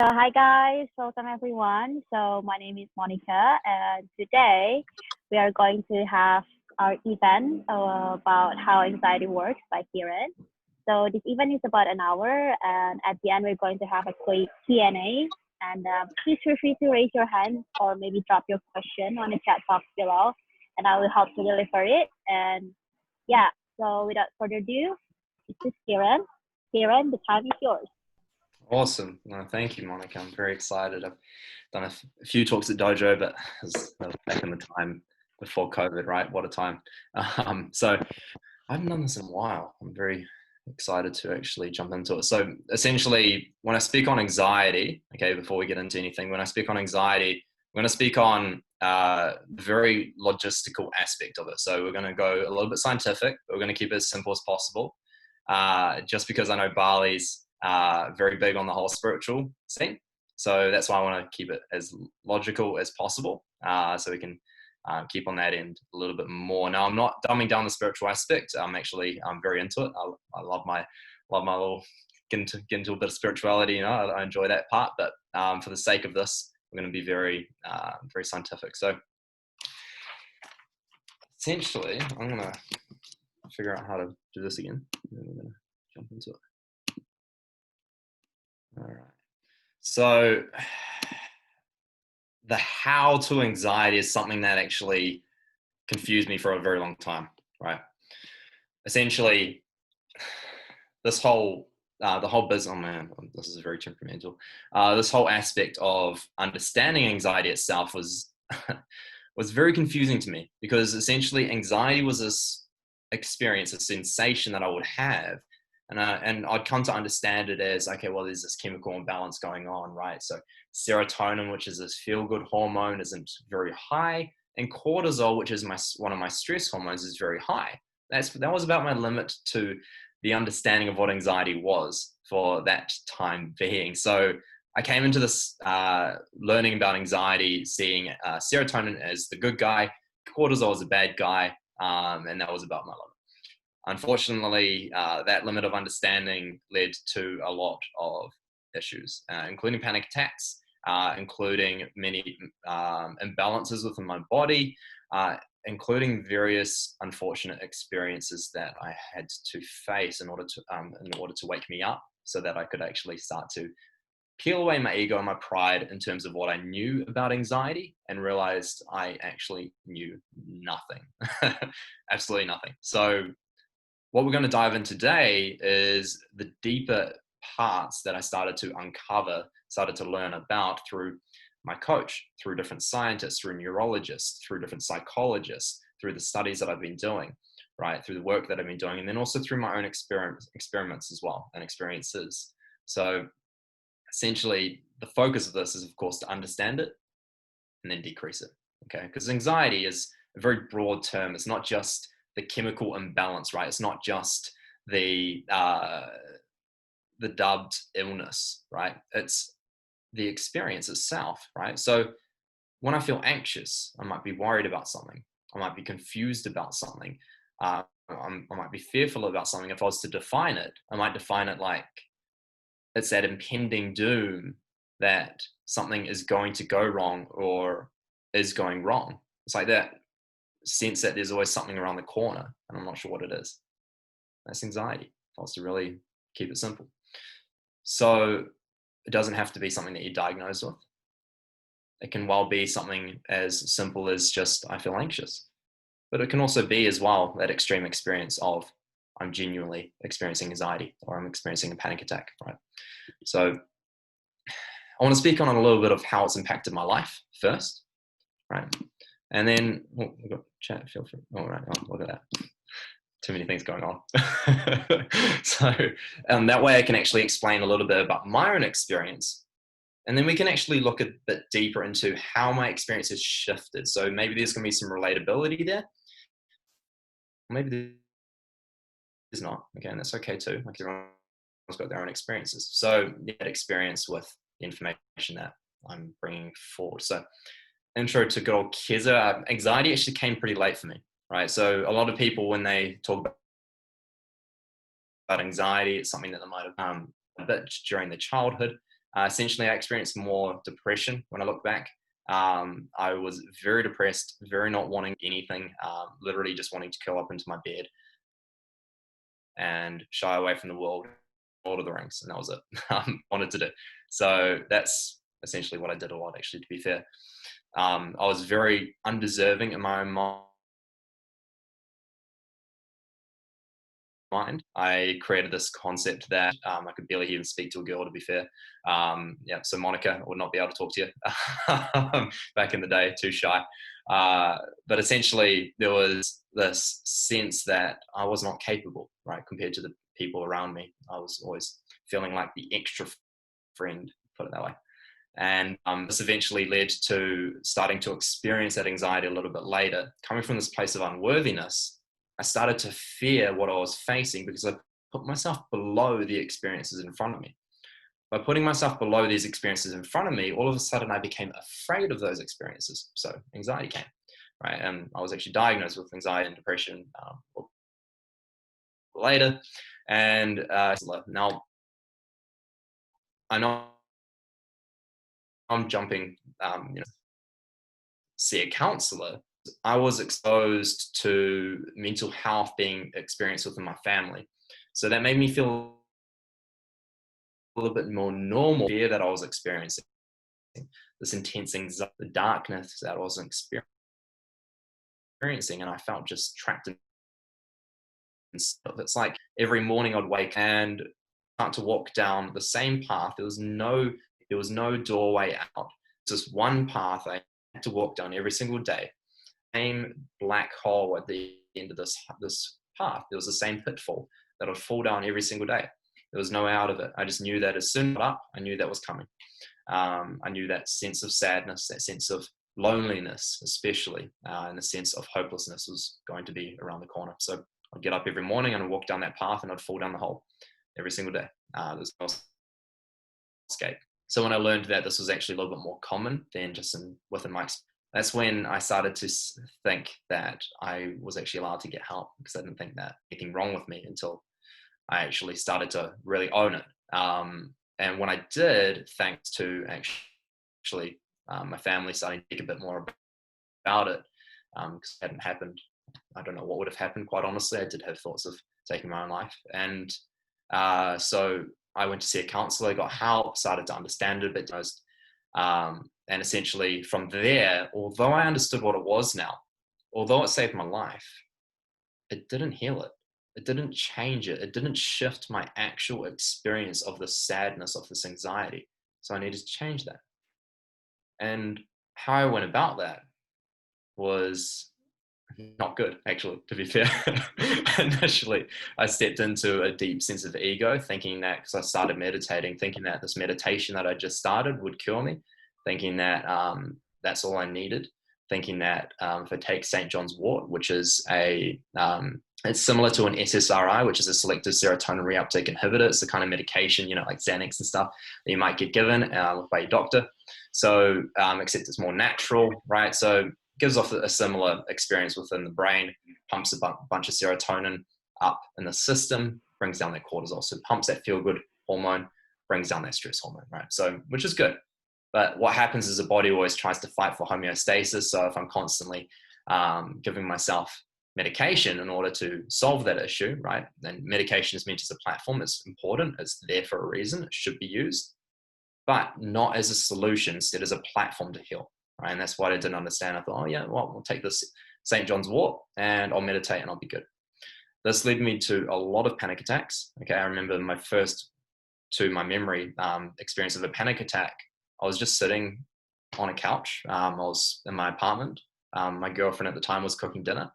Hi guys, welcome everyone. So my name is Monica, and today we are going to have our event about how anxiety works by Kieran. So this event is about an hour, and at the end we're going to have a quick Q&A. And please feel free to raise your hand or maybe drop your question on the chat box below, and I will help to deliver it. And yeah, so without further ado, this is Kieran. Kieran, the time is yours. Awesome. No, thank you, Monica. I'm very excited. I've done a few talks at Dojo, but it was back in the time before COVID, right? What a time. So I haven't done this in a while. I'm very excited to actually jump into it. So essentially, when I speak on anxiety, okay, before we get into anything, when I speak on anxiety, I'm going to speak on the very logistical aspect of it. So we're going to go a little bit scientific, but we're going to keep it as simple as possible. Just because I know Bali's very big on the whole spiritual scene. So that's why I want to keep it as logical as possible, so we can keep on that end a little bit more. Now, I'm not dumbing down the spiritual aspect. I'm very into it. I love my little get into a bit of spirituality. You know, I enjoy that part. But for the sake of this, we're going to be very scientific. So essentially, I'm going to figure out how to do this again. And then we're going to jump into it. All right. So the how to anxiety is something that actually confused me for a very long time, right? Essentially, this whole the whole business. Oh man, this is very temperamental. This whole aspect of understanding anxiety itself was was very confusing to me, because essentially anxiety was this experience, a sensation that I would have. And I'd come to understand it as, okay, well, there's this chemical imbalance going on, right? So serotonin, which is this feel-good hormone, isn't very high, and cortisol, which is one of my stress hormones, is very high. That was about my limit to the understanding of what anxiety was for that time being. So I came into this learning about anxiety, seeing serotonin as the good guy, cortisol as a bad guy, and that was about my limit. Unfortunately, that limit of understanding led to a lot of issues, including panic attacks, including many imbalances within my body, including various unfortunate experiences that I had to face in order to wake me up, so that I could actually start to peel away my ego and my pride in terms of what I knew about anxiety, and realized I actually knew nothing, absolutely nothing. So what we're going to dive in today is the deeper parts that I started to uncover, started to learn about through my coach, through different scientists, through neurologists, through different psychologists, through the studies that I've been doing, right, through the work that I've been doing, and then also through my own experiments as well, and experiences. So essentially, the focus of this is, of course, to understand it and then decrease it, okay? Because anxiety is a very broad term. It's not just the chemical imbalance, right? It's not just the dubbed illness, right? It's the experience itself, right? So when I feel anxious, I might be worried about something. I might be confused about something. I might be fearful about something. If I was to define it, I might define it like it's that impending doom that something is going to go wrong or is going wrong. It's like that sense that there's always something around the corner and I'm not sure what it is. That's anxiety, if I was to really keep it simple. So it doesn't have to be something that you're diagnosed with. It can well be something as simple as just, I feel anxious. But it can also be as well that extreme experience of, I'm genuinely experiencing anxiety, or I'm experiencing a panic attack, right? So I want to speak on a little bit of how it's impacted my life first, right? And then, we've got chat, feel free. All right, look at that. Too many things going on. So that way I can actually explain a little bit about my own experience. And then we can actually look a bit deeper into how my experience has shifted. So maybe there's going to be some relatability there. Maybe there's not. Okay, and that's okay too. Like, everyone's got their own experiences. So that experience with the information that I'm bringing forward. So intro to good old Keza. Anxiety actually came pretty late for me, right? So a lot of people, when they talk about anxiety, it's something that they might have a bit during their childhood. Essentially, I experienced more depression when I look back. I was very depressed, very not wanting anything, literally just wanting to curl up into my bed and shy away from the world, Lord of the Rings, and that was it. Wanted to do. So that's essentially what I did a lot, actually, to be fair. I was very undeserving in my own mind. I created this concept that I could barely even speak to a girl, to be fair. Yeah, so Monica, I would not be able to talk to you back in the day, too shy. But essentially, there was this sense that I was not capable, right, compared to the people around me. I was always feeling like the extra friend, put it that way. And this eventually led to starting to experience that anxiety a little bit later. Coming from this place of unworthiness, I started to fear what I was facing because I put myself below the experiences in front of me. By putting myself below these experiences in front of me, all of a sudden I became afraid of those experiences. So anxiety came, right? And I was actually diagnosed with anxiety and depression later. And now I know I'm jumping, see a counselor. I was exposed to mental health being experienced within my family. So that made me feel a little bit more normal fear that I was experiencing, this intense anxiety, the darkness that I was experiencing, and I felt just trapped in stuff. It's like every morning I'd wake and start to walk down the same path. There was no doorway out. Just one path I had to walk down every single day. Same black hole at the end of this path. There was the same pitfall that I'd fall down every single day. There was no way out of it. I just knew that as soon as I got up, I knew that was coming. I knew that sense of sadness, that sense of loneliness, especially, and the sense of hopelessness was going to be around the corner. So I'd get up every morning and I'd walk down that path and I'd fall down the hole every single day. There's no escape. So when I learned that this was actually a little bit more common than just within my experience, that's when I started to think that I was actually allowed to get help, because I didn't think that anything wrong with me until I actually started to really own it. And when I did, thanks to actually my family starting to think a bit more about it, because it hadn't happened. I don't know what would have happened, quite honestly. I did have thoughts of taking my own life. And so I went to see a counselor, got help, started to understand it a bit. And essentially from there, although I understood what it was now, although it saved my life, it didn't heal it. It didn't change it. It didn't shift my actual experience of the sadness, of this anxiety. So I needed to change that. And how I went about that was not good, actually, to be fair. Initially, I stepped into a deep sense of ego, thinking that, because I started meditating, thinking that this meditation that I just started would cure me, thinking that that's all I needed, thinking that if I take St. John's wort, which is it's similar to an SSRI, which is a selective serotonin reuptake inhibitor. It's the kind of medication, like Xanax and stuff that you might get given by your doctor. So, except it's more natural, right? So gives off a similar experience within the brain, pumps a bunch of serotonin up in the system, brings down that cortisol. So pumps that feel-good hormone, brings down that stress hormone, right? So, which is good. But what happens is the body always tries to fight for homeostasis. So if I'm constantly giving myself medication in order to solve that issue, right? Then medication is meant as a platform. It's important. It's there for a reason. It should be used, but not as a solution, instead as a platform to heal. Right? And that's what I didn't understand. I thought, oh yeah, well, we'll take this St. John's wort and I'll meditate and I'll be good. This led me to a lot of panic attacks. Okay, I remember my first, to my memory, experience of a panic attack. I was just sitting on a couch. I was in my apartment. My girlfriend at the time was cooking dinner,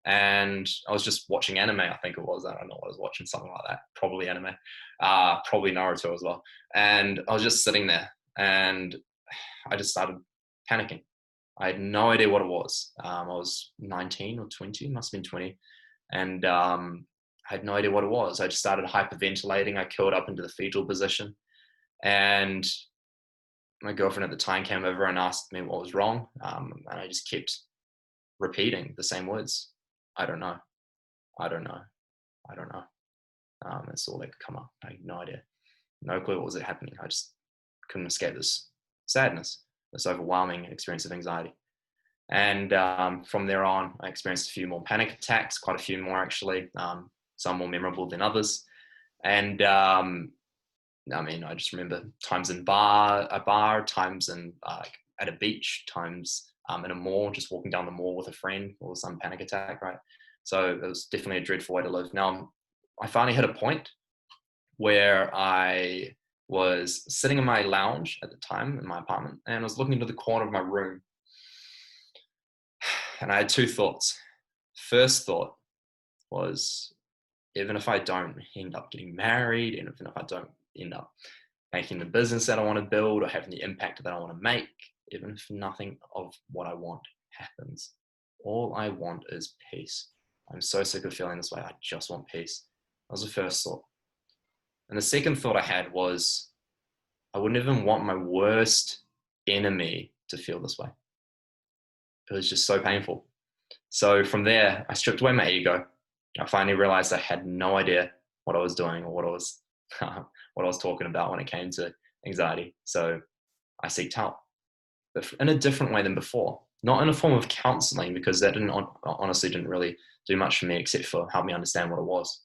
and I was just watching anime. I think it was. I don't know what I was watching, something like that. Probably anime. Probably Naruto as well. And I was just sitting there, and I just started panicking. I had no idea what it was. I was 19 or 20, must have been 20. And I had no idea what it was. I just started hyperventilating. I curled up into the fetal position. And my girlfriend at the time came over and asked me what was wrong. And I just kept repeating the same words. I don't know. I don't know. I don't know. That's all that could come up. I had no idea. No clue what was happening. I just couldn't escape this sadness, this overwhelming experience of anxiety. And from there on, I experienced a few more panic attacks, quite a few more actually, some more memorable than others. And I just remember times in a bar, times in at a beach, times in a mall, just walking down the mall with a friend, or some panic attack, right? So it was definitely a dreadful way to live. Now, I finally hit a point where I was sitting in my lounge at the time in my apartment, and I was looking into the corner of my room, and I had two thoughts. First thought was, even if I don't end up getting married, and even if I don't end up making the business that I want to build or having the impact that I want to make, even if nothing of what I want happens, all I want is peace. I'm so sick of feeling this way. I just want peace. That was the first thought. And the second thought I had was, I wouldn't even want my worst enemy to feel this way. It was just so painful. So from there, I stripped away my ego. I finally realized I had no idea what I was doing or what I was talking about when it came to anxiety. So I seeked help, but in a different way than before. Not in a form of counseling, because that honestly didn't really do much for me except for help me understand what it was.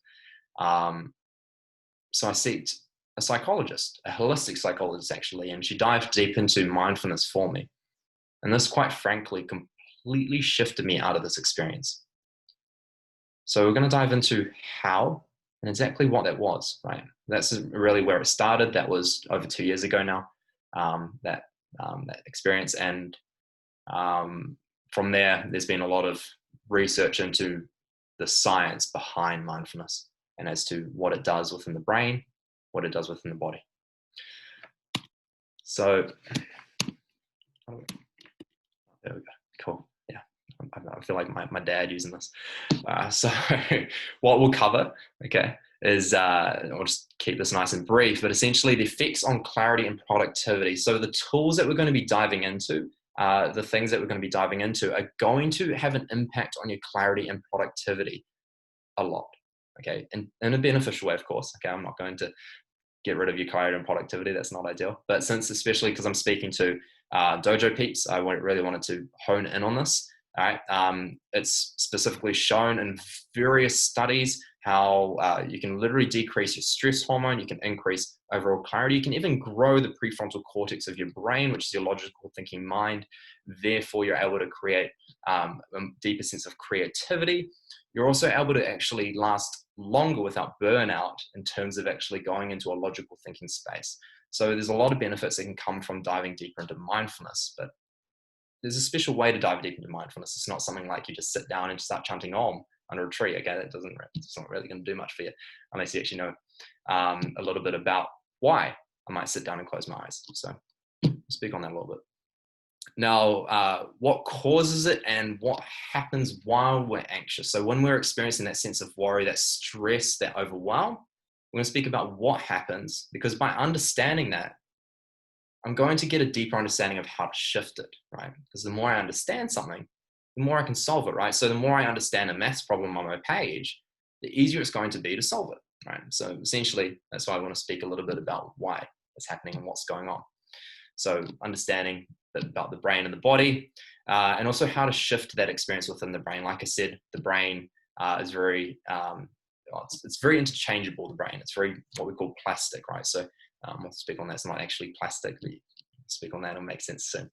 So I sought a psychologist, a holistic psychologist actually, and she dived deep into mindfulness for me. And this, quite frankly, completely shifted me out of this experience. So we're going to dive into how and exactly what that was, right? That's really where it started. That was over 2 years ago now, that experience. And from there, there's been a lot of research into the science behind mindfulness and as to what it does within the brain, what it does within the body. So there we go. Cool. Yeah. I feel like my dad using this. So what we'll cover, okay, is I'll just keep this nice and brief, but essentially the effects on clarity and productivity. So the tools that we're going to be diving into, the things that we're going to be diving into are going to have an impact on your clarity and productivity a lot, okay, in a beneficial way, of course. Okay, I'm not going to get rid of your clarity and productivity. That's not ideal. But since, especially because I'm speaking to dojo peeps, I really wanted to hone in on this. All right, it's specifically shown in various studies how you can literally decrease your stress hormone, you can increase overall clarity, you can even grow the prefrontal cortex of your brain, which is your logical thinking mind. Therefore, you're able to create a deeper sense of creativity. You're also able to actually last longer without burnout in terms of actually going into a logical thinking space. So there's a lot of benefits that can come from diving deeper into mindfulness, but there's a special way to dive deep into mindfulness. It's not something like you just sit down and start chanting Om under a tree. Okay, it's not really going to do much for you unless you actually know a little bit about why I might sit down and close my eyes. So I'll speak on that a little bit. Now, what causes it and what happens while we're anxious? So when we're experiencing that sense of worry, that stress, that overwhelm, we're going to speak about what happens, because by understanding that, I'm going to get a deeper understanding of how to shift it, right? Because the more I understand something, the more I can solve it, right? So the more I understand a maths problem on my page, the easier it's going to be to solve it, right? So essentially, that's why I want to speak a little bit about why it's happening and what's going on. So understanding about the brain and the body, and also how to shift that experience within the brain. Like I said, the brain is very, it's very interchangeable, the brain. It's very what we call plastic, right? So we'll speak on that. It's not actually plastic. We'll speak on that. It'll make sense soon.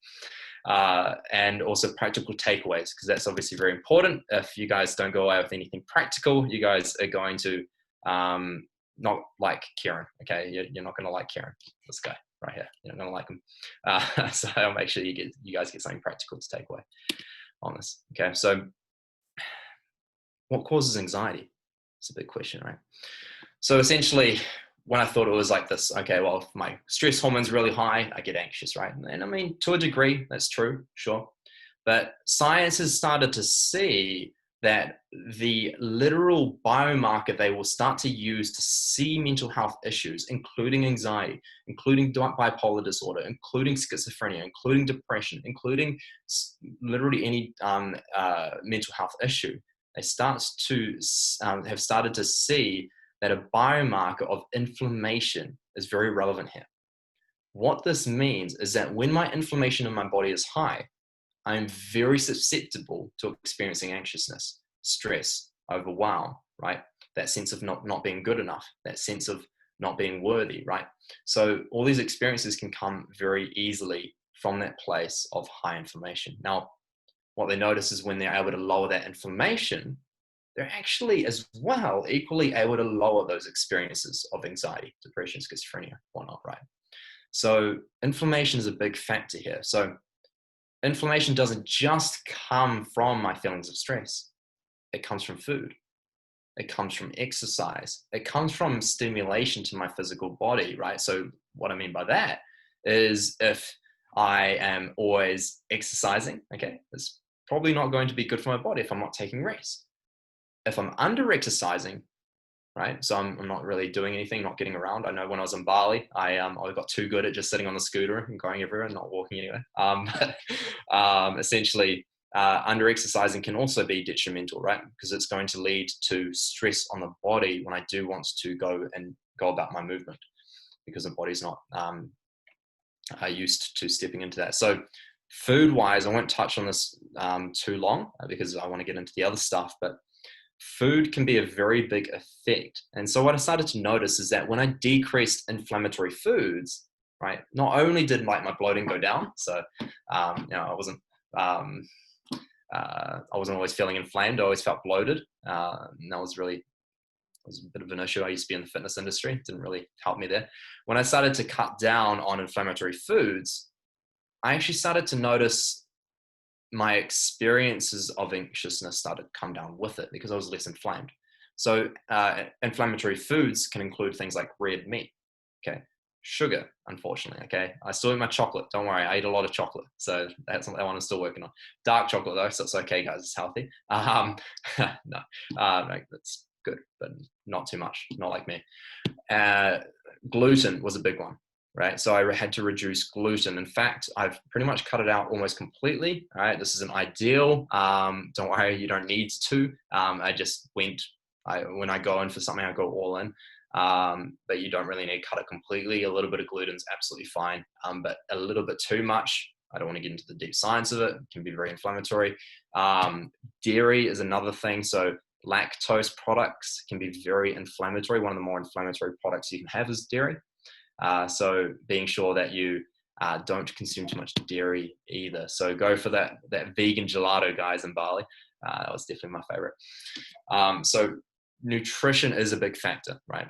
And also practical takeaways, because that's obviously very important. If you guys don't go away with anything practical, you guys are going to not like Kieran, okay? You're not going to like Kieran, this guy right here. You're not going to like him. So I'll make sure you guys get something practical to take away on this, okay? So what causes anxiety? It's a big question, right? So essentially, when I thought it was like this, okay, well, if my stress hormone's really high, I get anxious, right? And I mean, to a degree, that's true, sure. But science has started to see that the literal biomarker they will start to use to see mental health issues, including anxiety, including bipolar disorder, including schizophrenia, including depression, including literally any mental health issue, they have started to see that a biomarker of inflammation is very relevant here. what this means is that when my inflammation in my body is high, I'm very susceptible to experiencing anxiousness, stress, overwhelm, right? That sense of not being good enough, that sense of not being worthy, right? So all these experiences can come very easily from that place of high inflammation. Now, what they notice is when they're able to lower that inflammation, they're actually as well equally able to lower those experiences of anxiety, depression, schizophrenia, whatnot, right? So inflammation is a big factor here. So inflammation doesn't just come from my feelings of stress. It comes from food. It comes from exercise. It comes from stimulation to my physical body, right? So what I mean by that is if I am always exercising, okay, it's probably not going to be good for my body if I'm not taking rest. If I'm under exercising, right? So I'm not really doing anything, not getting around. I know when I was in Bali, I got too good at just sitting on the scooter and going everywhere and not walking anywhere. Essentially, under exercising can also be detrimental, right? Because it's going to lead to stress on the body when I do want to go about my movement, because the body's not used to stepping into that. So food-wise, I won't touch on this too long because I want to get into the other stuff, but food can be a very big effect. And so what I started to notice is that when I decreased inflammatory foods, right, not only did my bloating go down, so I wasn't always feeling inflamed. I always felt bloated. And that was a bit of an issue. I used to be in the fitness industry. It didn't really help me there. When I started to cut down on inflammatory foods, I actually started to notice my experiences of anxiousness started to come down with it because I was less inflamed. So inflammatory foods can include things like red meat, okay, sugar, unfortunately, okay. I still eat my chocolate. Don't worry, I eat a lot of chocolate. So that's that one I'm still working on. Dark chocolate though, so it's okay, guys. It's healthy. No, that's good, but not too much. Not like me. Gluten was a big one. Right, so I had to reduce gluten. In fact, I've pretty much cut it out almost completely. All right, this isn't ideal. Don't worry, you don't need to. When I go in for something, I go all in. But you don't really need to cut it completely. A little bit of gluten is absolutely fine, but a little bit too much, I don't want to get into the deep science of it. It can be very inflammatory. Dairy is another thing. So lactose products can be very inflammatory. One of the more inflammatory products you can have is dairy. So being sure that you don't consume too much dairy either. So go for that vegan gelato, guys, in Bali. That was definitely my favorite. So nutrition is a big factor, right?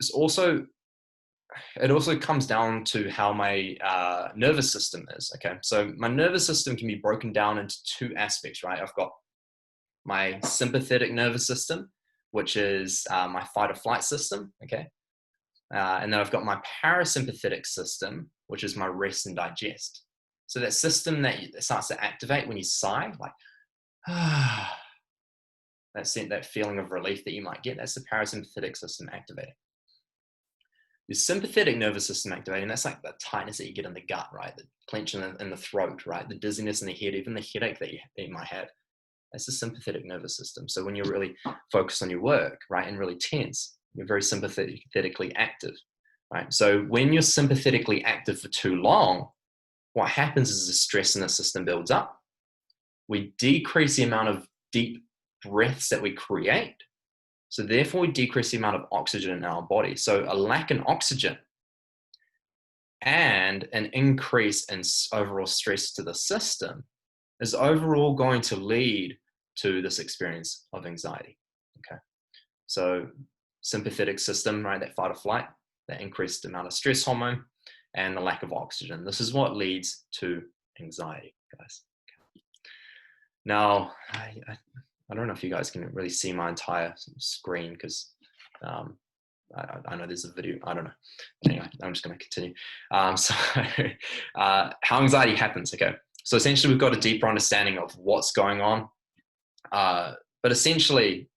It also comes down to how my nervous system is, okay? So my nervous system can be broken down into two aspects, right? I've got my sympathetic nervous system, which is my fight or flight system, okay? And then I've got my parasympathetic system, which is my rest and digest. So that system that starts to activate when you sigh, like, that feeling of relief that you might get, that's the parasympathetic system activating. The sympathetic nervous system activating, that's like the tightness that you get in the gut, right? The clenching in the throat, right? The dizziness in the head, even the headache that you might have. That's the sympathetic nervous system. So when you're really focused on your work, right, and really tense, you're very sympathetically active, right? So when you're sympathetically active for too long, what happens is the stress in the system builds up. We decrease the amount of deep breaths that we create. So therefore, we decrease the amount of oxygen in our body. So a lack in oxygen and an increase in overall stress to the system is overall going to lead to this experience of anxiety, okay? So sympathetic system, right, that fight or flight, that increased amount of stress hormone, and the lack of oxygen. This is what leads to anxiety, guys. Okay. Now, I don't know if you guys can really see my entire screen because I know there's a video. I don't know. Anyway, I'm just going to continue. How anxiety happens, okay? So essentially, we've got a deeper understanding of what's going on. But essentially,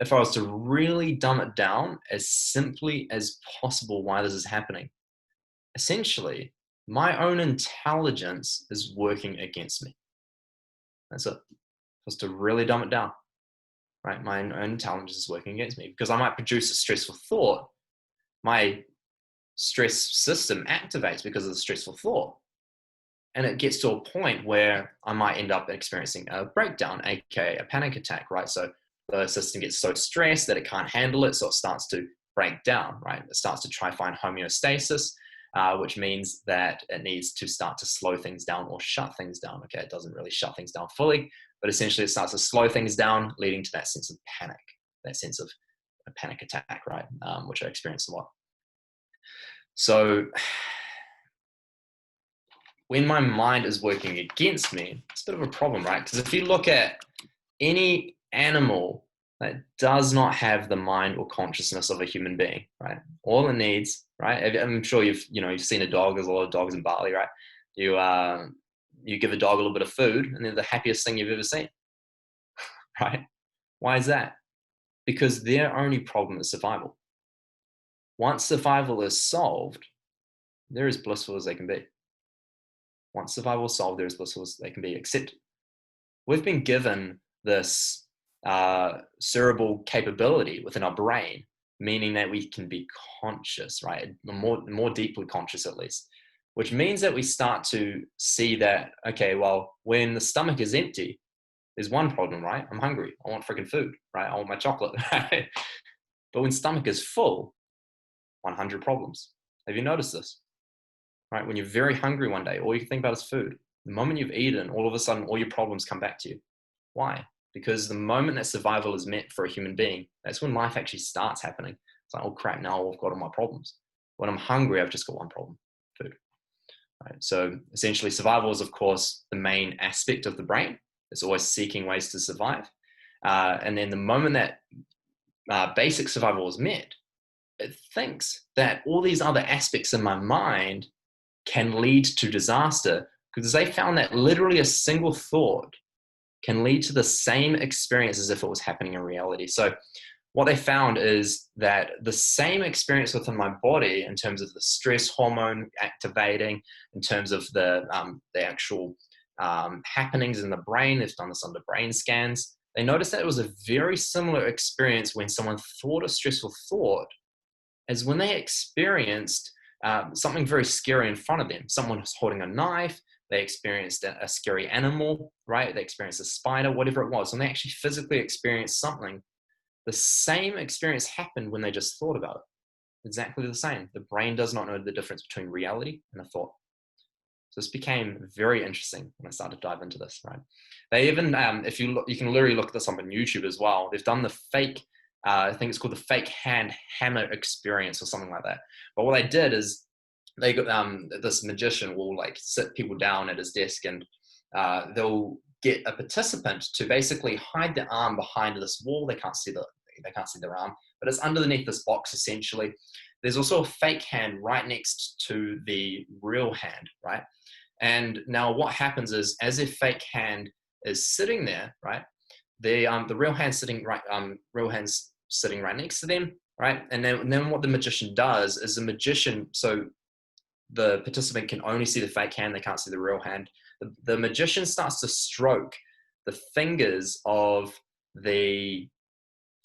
if I was to really dumb it down as simply as possible why this is happening, essentially, my own intelligence is working against me. That's it. Just to really dumb it down, right? My own intelligence is working against me because I might produce a stressful thought. My stress system activates because of the stressful thought. And it gets to a point where I might end up experiencing a breakdown, aka a panic attack, right? So the system gets so stressed that it can't handle it, so it starts to break down, right? It starts to try to find homeostasis, which means that it needs to start to slow things down or shut things down. Okay, it doesn't really shut things down fully, but essentially it starts to slow things down, leading to that sense of panic, that sense of a panic attack, right? Which I experience a lot. So when my mind is working against me, it's a bit of a problem, right? Because if you look at any animal that does not have the mind or consciousness of a human being, right? All it needs, right? I'm sure you've seen a dog. There's a lot of dogs in Bali, right? You give a dog a little bit of food, and they're the happiest thing you've ever seen, right? Why is that? Because their only problem is survival. Once survival is solved, they're as blissful as they can be. Once survival is solved, they're as blissful as they can be. Except we've been given this cerebral capability within our brain, meaning that we can be conscious, right? More deeply conscious, at least, which means that we start to see that, okay, well, when the stomach is empty, there's one problem, right? I'm hungry. I want freaking food, right? I want my chocolate, right? But when stomach is full, 100 problems. Have you noticed this? Right? When you're very hungry one day, all you can think about is food. The moment you've eaten, all of a sudden, all your problems come back to you. Why? Because the moment that survival is met for a human being, that's when life actually starts happening. It's like, oh crap, now I've got all my problems. When I'm hungry, I've just got one problem, food. Right? So essentially, survival is, of course, the main aspect of the brain. It's always seeking ways to survive. And then the moment that basic survival is met, it thinks that all these other aspects in my mind can lead to disaster, because they found that literally a single thought can lead to the same experience as if it was happening in reality. So what they found is that the same experience within my body, in terms of the stress hormone activating, in terms of the actual happenings in the brain, they've done this under brain scans, they noticed that it was a very similar experience when someone thought a stressful thought as when they experienced something very scary in front of them. Someone was holding a knife, they experienced a scary animal, right? They experienced a spider, whatever it was. When they actually physically experienced something, the same experience happened when they just thought about it. Exactly the same. The brain does not know the difference between reality and a thought. So this became very interesting when I started to dive into this, right? They even, if you look, you can literally look this up on YouTube as well. They've done the fake, I think it's called the fake hand hammer experience or something like that. But what they did is they got, this magician will like sit people down at his desk, and they'll get a participant to basically hide their arm behind this wall. They can't see their arm, but it's underneath this box essentially. There's also a fake hand right next to the real hand, right? And now what happens is, as if fake hand is sitting there, right? The real hand's sitting right, real hand's sitting right next to them, right? And then what the magician does is so the participant can only see the fake hand, they can't see the real hand. The magician starts to stroke the fingers of the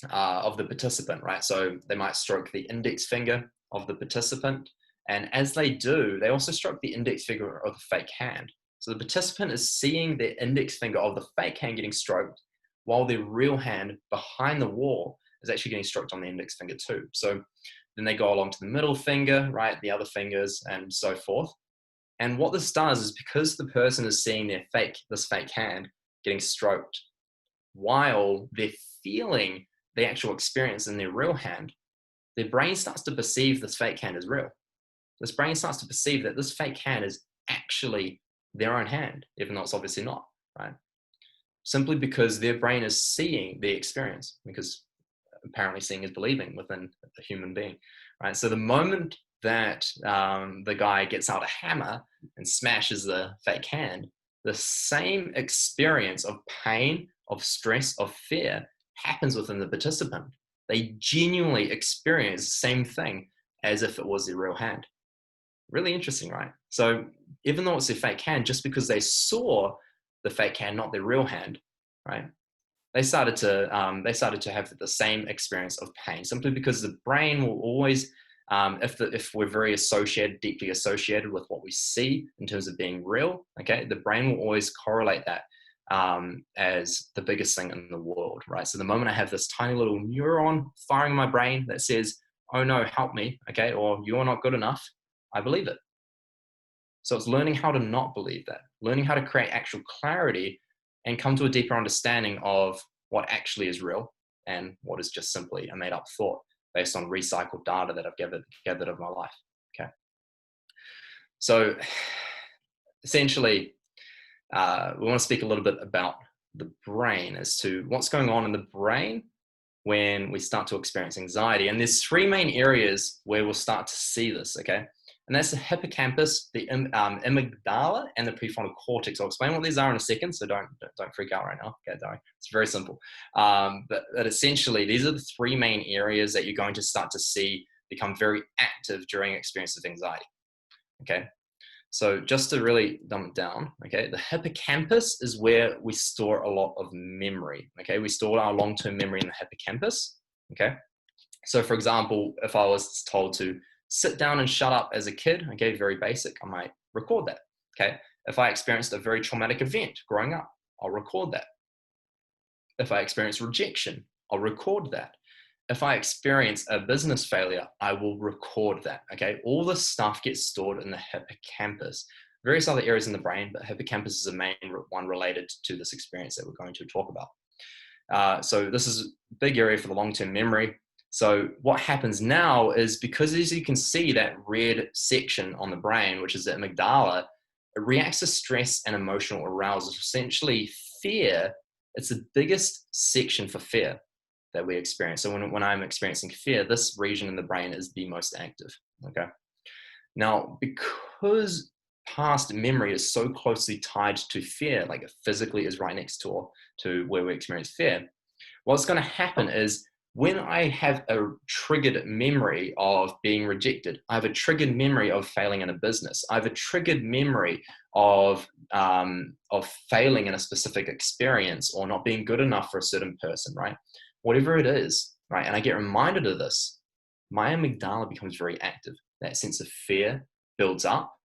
participant, right? So they might stroke the index finger of the participant, and as they do, they also stroke the index finger of the fake hand. So the participant is seeing the index finger of the fake hand getting stroked, while the real hand behind the wall is actually getting stroked on the index finger too. So then they go along to the middle finger, right, the other fingers, and so forth. And what this does is, because the person is seeing this fake hand getting stroked while they're feeling the actual experience in their real hand, their brain starts to perceive this fake hand as real. This brain starts to perceive that this fake hand is actually their own hand, even though it's obviously not, right? Simply because their brain is seeing the experience, because apparently seeing is believing within a human being, right? So the moment that the guy gets out a hammer and smashes the fake hand, the same experience of pain, of stress, of fear happens within the participant. They genuinely experience the same thing as if it was their real hand. Really interesting, right? So even though it's their fake hand, just because they saw the fake hand, not their real hand, right? They started to have the same experience of pain, simply because the brain will always If we're very deeply associated with what we see in terms of being real, okay, the brain will always correlate that as the biggest thing in the world, right? So the moment I have this tiny little neuron firing in my brain that says, oh no, help me, okay, or you're not good enough, I believe it. So it's learning how to not believe that, learning how to create actual clarity and come to a deeper understanding of what actually is real and what is just simply a made up thought based on recycled data that I've gathered of my life, okay? So essentially, we want to speak a little bit about the brain as to what's going on in the brain when we start to experience anxiety. And there's three main areas where we'll start to see this, okay? And that's the hippocampus, the amygdala, and the prefrontal cortex. I'll explain what these are in a second, so don't freak out right now. Okay, don't. It's very simple. But essentially, these are the three main areas that you're going to start to see become very active during experiences of anxiety, okay? So just to really dumb it down, okay, the hippocampus is where we store a lot of memory, okay? We store our long-term memory in the hippocampus, okay? So for example, if I was told to sit down and shut up as a kid, okay, very basic, I might record that, okay? If I experienced a very traumatic event growing up, I'll record that. If I experience rejection, I'll record that. If I experience a business failure, I will record that, okay? All this stuff gets stored in the hippocampus. Various other areas in the brain, but hippocampus is the main one related to this experience that we're going to talk about. So this is a big area for the long-term memory. So what happens now is, because as you can see that red section on the brain, which is the amygdala, it reacts to stress and emotional arousal. Essentially fear, it's the biggest section for fear that we experience. So when I'm experiencing fear, this region in the brain is the most active, okay? Now, because past memory is so closely tied to fear, like it physically is right next to where we experience fear, what's gonna happen is when I have a triggered memory of being rejected, I have a triggered memory of failing in a business, I have a triggered memory of failing in a specific experience or not being good enough for a certain person, right? Whatever it is, right? And I get reminded of this, my amygdala becomes very active. That sense of fear builds up.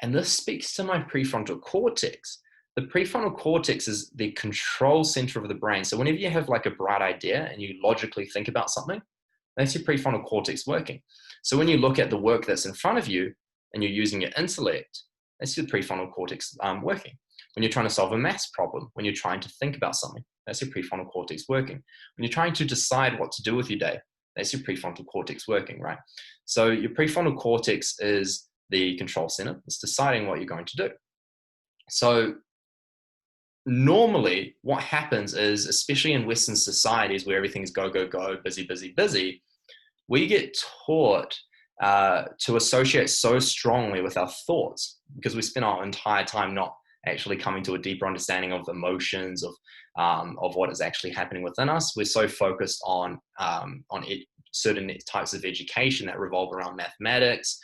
And this speaks to my prefrontal cortex. The prefrontal cortex is the control center of the brain. So whenever you have like a bright idea and you logically think about something, that's your prefrontal cortex working. So when you look at the work that's in front of you and you're using your intellect, that's your prefrontal cortex working. When you're trying to solve a maths problem, when you're trying to think about something, that's your prefrontal cortex working. When you're trying to decide what to do with your day, that's your prefrontal cortex working, right? So your prefrontal cortex is the control center. It's deciding what you're going to do. So normally what happens is, especially in Western societies where everything's go, go, go, busy, busy, busy, we get taught to associate so strongly with our thoughts because we spend our entire time not actually coming to a deeper understanding of emotions, of what is actually happening within us. We're so focused on certain types of education that revolve around mathematics,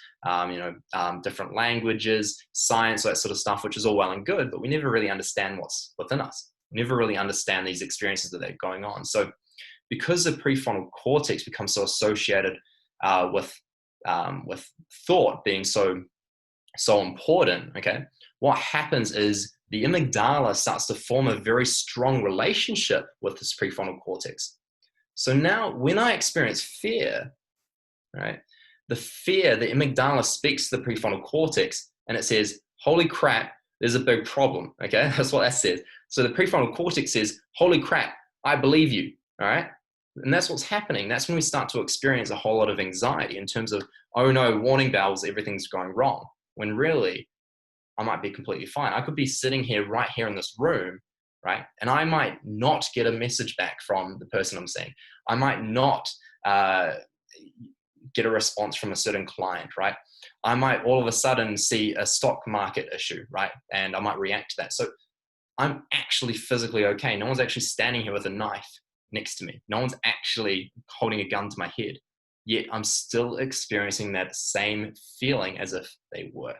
different languages, science, that sort of stuff, which is all well and good, but we never really understand what's within us. We never really understand these experiences that are going on. So because the prefrontal cortex becomes so associated with thought being so important, okay, what happens is the amygdala starts to form a very strong relationship with this prefrontal cortex. So now when I experience fear, right, the amygdala speaks to the prefrontal cortex and it says, holy crap, there's a big problem, okay? That's what that says. So the prefrontal cortex says, holy crap, I believe you, all right? And that's what's happening. That's when we start to experience a whole lot of anxiety in terms of, oh no, warning bells, everything's going wrong. When really, I might be completely fine. I could be sitting here, right here in this room, right? And I might not get a message back from the person I'm seeing. I might not get a response from a certain client, right? I might all of a sudden see a stock market issue, right? And I might react to that. So I'm actually physically okay. No one's actually standing here with a knife next to me. No one's actually holding a gun to my head. Yet I'm still experiencing that same feeling as if they were.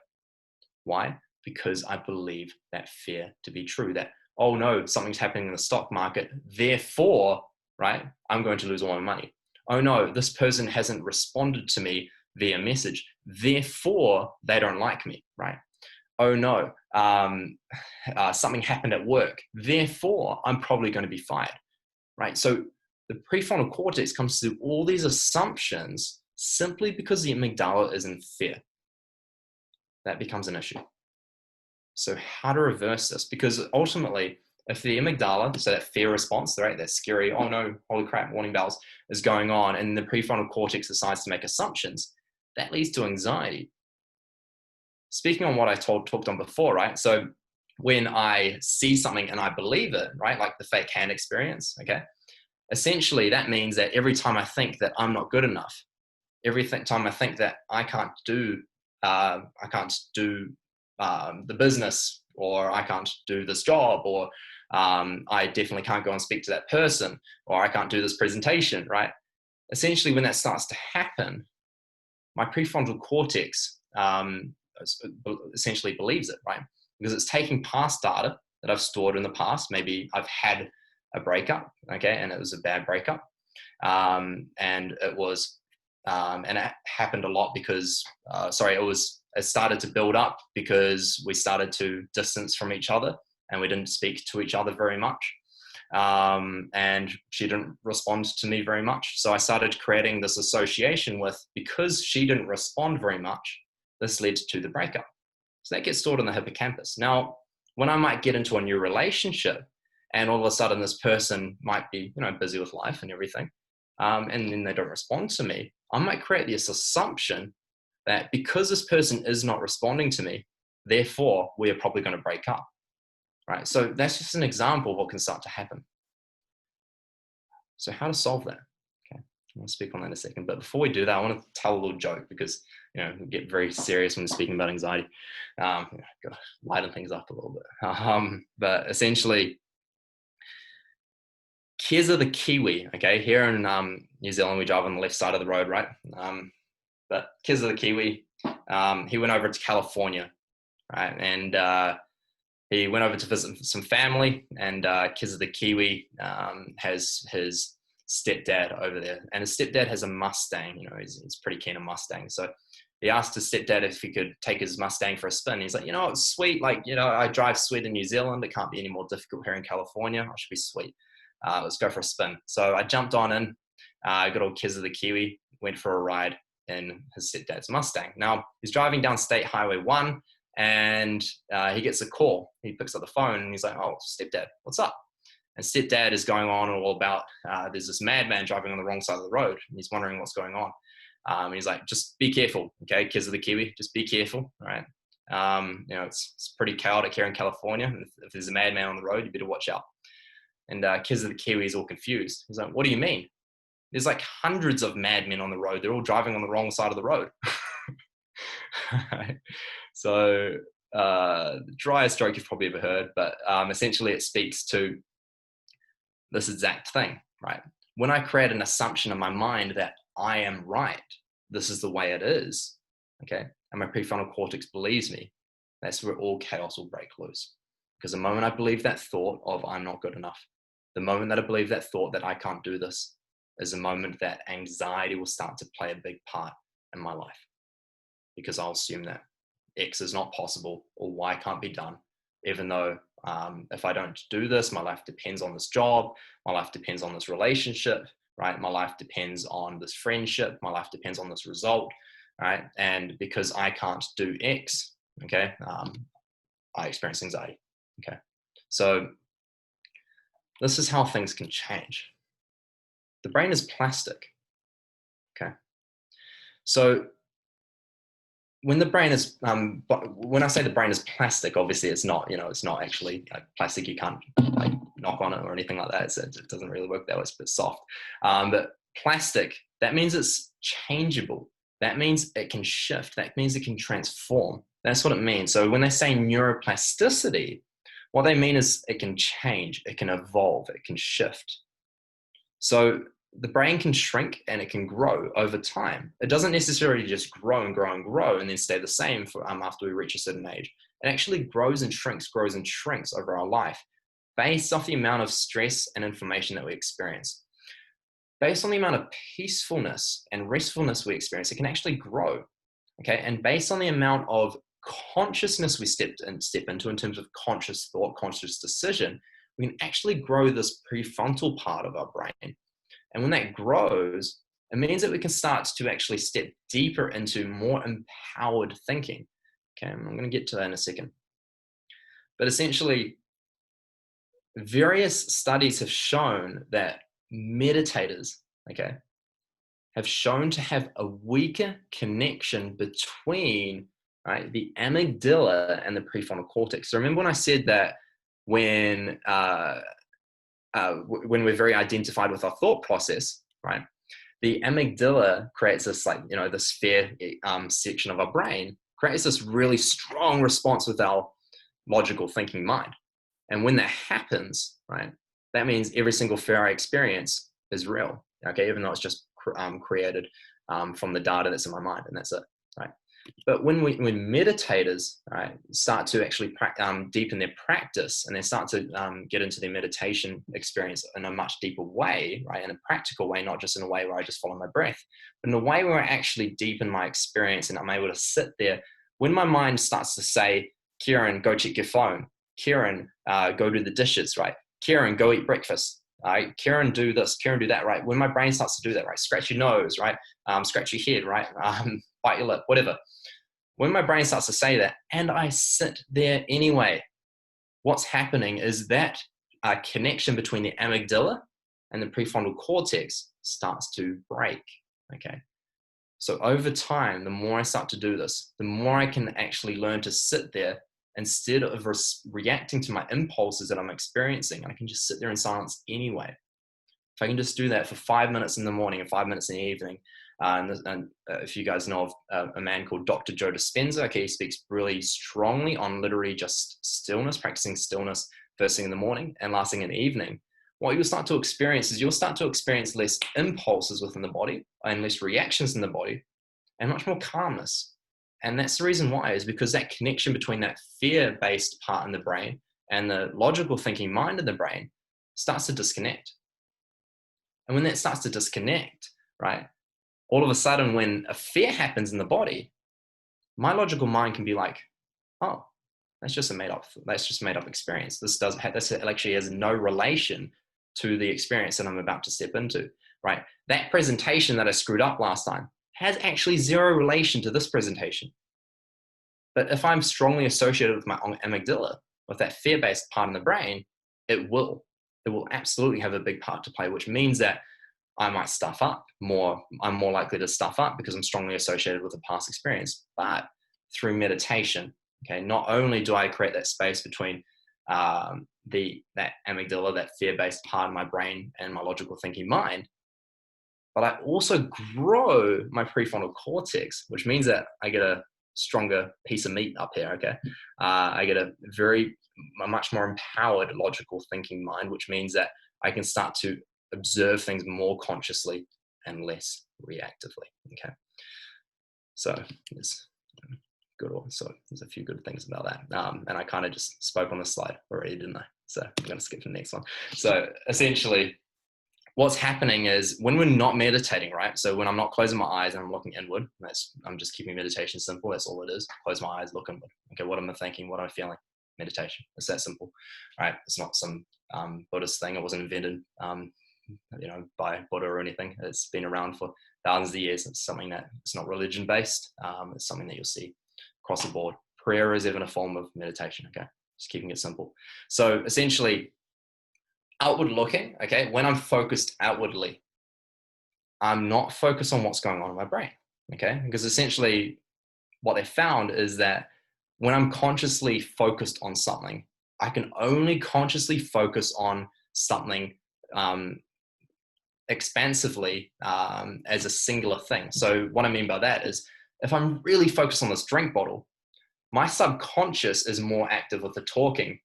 Why? Because I believe that fear to be true, that, oh no, something's happening in the stock market, therefore, right, I'm going to lose all my money. Oh no, this person hasn't responded to me via message. Therefore, they don't like me, right? Oh no, something happened at work. Therefore, I'm probably going to be fired, right? So the prefrontal cortex comes through all these assumptions simply because the amygdala is in fear. That becomes an issue. So how to reverse this? Because ultimately, if the amygdala, so that fear response, right, that scary, oh no, holy crap, warning bells, is going on, and the prefrontal cortex decides to make assumptions, that leads to anxiety. Speaking on what I talked on before, right? So when I see something and I believe it, right, like the fake hand experience, okay, essentially that means that every time I think that I'm not good enough, every time I think that I can't do the business, or I can't do this job, or I definitely can't go and speak to that person, or I can't do this presentation, right? Essentially, when that starts to happen, my prefrontal cortex essentially believes it, right? Because it's taking past data that I've stored in the past. Maybe I've had a breakup, okay, and it was a bad breakup, and it happened a lot because, it started to build up because we started to distance from each other and we didn't speak to each other very much. And she didn't respond to me very much. So I started creating this association with, because she didn't respond very much, this led to the breakup. So that gets stored in the hippocampus. Now, when I might get into a new relationship and all of a sudden this person might be, busy with life and everything, and then they don't respond to me, I might create this assumption that because this person is not responding to me, therefore we are probably going to break up, right? So that's just an example of what can start to happen. So how to solve that? Okay, I'll speak on that in a second. But before we do that, I want to tell a little joke because, we get very serious when speaking about anxiety. Got to lighten things up a little bit. But essentially, Keza the Kiwi, okay? Here in New Zealand, we drive on the left side of the road, right? But Keza the Kiwi, he went over to California, right? And he went over to visit some family, and Keza the Kiwi has his stepdad over there. And his stepdad has a Mustang, he's pretty keen on Mustangs. So he asked his stepdad if he could take his Mustang for a spin. He's like, it's sweet. Like, I drive sweet in New Zealand. It can't be any more difficult here in California. I should be sweet. Let's go for a spin. So I jumped on in, got old Keza the Kiwi, went for a ride in his stepdad's Mustang. Now, he's driving down State Highway 1, and he gets a call. He picks up the phone, and he's like, oh, stepdad, what's up? And stepdad is going on all about, there's this madman driving on the wrong side of the road, and he's wondering what's going on. He's like, just be careful, okay, Kids of the Kiwi, just be careful, all right? It's pretty chaotic here in California. If there's a madman on the road, you better watch out. And Kids of the Kiwi is all confused. He's like, what do you mean? There's like hundreds of madmen on the road. They're all driving on the wrong side of the road. Right? So the driest joke you've probably ever heard, but essentially it speaks to this exact thing, right? When I create an assumption in my mind that I am right, this is the way it is, okay, and my prefrontal cortex believes me, that's where all chaos will break loose. Because the moment I believe that thought of I'm not good enough, the moment that I believe that thought that I can't do this, is a moment that anxiety will start to play a big part in my life. Because I'll assume that X is not possible or Y can't be done, even though if I don't do this, my life depends on this job, my life depends on this relationship, right? My life depends on this friendship, my life depends on this result, right? And because I can't do X, okay, I experience anxiety, okay? So this is how things can change. The brain is plastic, okay? So when the brain is, when I say the brain is plastic, obviously it's not, it's not actually plastic. You can't like knock on it or anything like that. It doesn't really work that way. It's a bit soft. But plastic, that means it's changeable. That means it can shift. That means it can transform. That's what it means. So when they say neuroplasticity, what they mean is it can change, it can evolve, it can shift. So the brain can shrink and it can grow over time. It doesn't necessarily just grow and grow and grow and then stay the same for after we reach a certain age. It actually grows and shrinks over our life based off the amount of stress and inflammation that we experience. based on the amount of peacefulness and restfulness we experience, it can actually grow. Okay, and based on the amount of consciousness we step into in terms of conscious thought, conscious decision, we can actually grow this prefrontal part of our brain. And when that grows, it means that we can start to actually step deeper into more empowered thinking. Okay, I'm going to get to that in a second. But essentially, various studies have shown that meditators, okay, have shown to have a weaker connection between, right, the amygdala and the prefrontal cortex. So remember when I said that when we're very identified with our thought process, right, the amygdala creates this, like, this fear section of our brain, creates this really strong response with our logical thinking mind. And when that happens, right, that means every single fear I experience is real, okay, even though it's just created from the data that's in my mind, and that's it, right? But when meditators, right, start to actually deepen their practice, and they start to get into their meditation experience in a much deeper way, right, in a practical way, not just in a way where I just follow my breath, but in a way where I actually deepen my experience and I'm able to sit there. When my mind starts to say, Kieran, go check your phone. Kieran, go do the dishes, right? Kieran, go eat breakfast. Right? Kieran, do this. Kieran, do that, right? When my brain starts to do that, right? Scratch your nose, right? Scratch your head, right? Bite your lip, whatever. When my brain starts to say that, and I sit there anyway, what's happening is that connection between the amygdala and the prefrontal cortex starts to break, okay? So over time, the more I start to do this, the more I can actually learn to sit there instead of reacting to my impulses that I'm experiencing. And I can just sit there in silence anyway. If I can just do that for 5 minutes in the morning and 5 minutes in the evening, and if you guys know of a man called Dr. Joe Dispenza, okay, he speaks really strongly on literally just stillness, practicing stillness first thing in the morning and last thing in the evening. What you'll start to experience is you'll start to experience less impulses within the body and less reactions in the body and much more calmness. And that's the reason why, is because that connection between that fear-based part in the brain and the logical thinking mind in the brain starts to disconnect. And when that starts to disconnect, right, all of a sudden when a fear happens in the body, my logical mind can be like, oh, that's just made up experience. This actually has no relation to the experience that I'm about to step into, right? That presentation that I screwed up last time has actually zero relation to this presentation. But if I'm strongly associated with my amygdala, with that fear-based part in the brain, it will absolutely have a big part to play, which means that I might stuff up more. I'm more likely to stuff up because I'm strongly associated with a past experience. But through meditation, okay, not only do I create that space between that amygdala, that fear-based part of my brain and my logical thinking mind, but I also grow my prefrontal cortex, which means that I get a stronger piece of meat up here, okay? I get a much more empowered logical thinking mind, which means that I can start to observe things more consciously and less reactively, okay? So there's a few good things about that. And I kind of just spoke on this slide already, didn't I? So I'm gonna skip to the next one. So essentially, what's happening is when we're not meditating, right? So when I'm not closing my eyes and I'm looking inward, I'm just keeping meditation simple. That's all it is. Close my eyes, look inward. Okay, what am I thinking? What am I feeling? Meditation. It's that simple, right? It's not some Buddhist thing. It wasn't invented, by Buddha or anything. It's been around for thousands of years. It's something that it's not religion based. It's something that you'll see across the board. Prayer is even a form of meditation. Okay, just keeping it simple. So essentially, outward looking, okay, when I'm focused outwardly, I'm not focused on what's going on in my brain, okay? Because essentially what they found is that when I'm consciously focused on something, I can only consciously focus on something expansively as a singular thing. So what I mean by that is if I'm really focused on this drink bottle, my subconscious is more active with the talking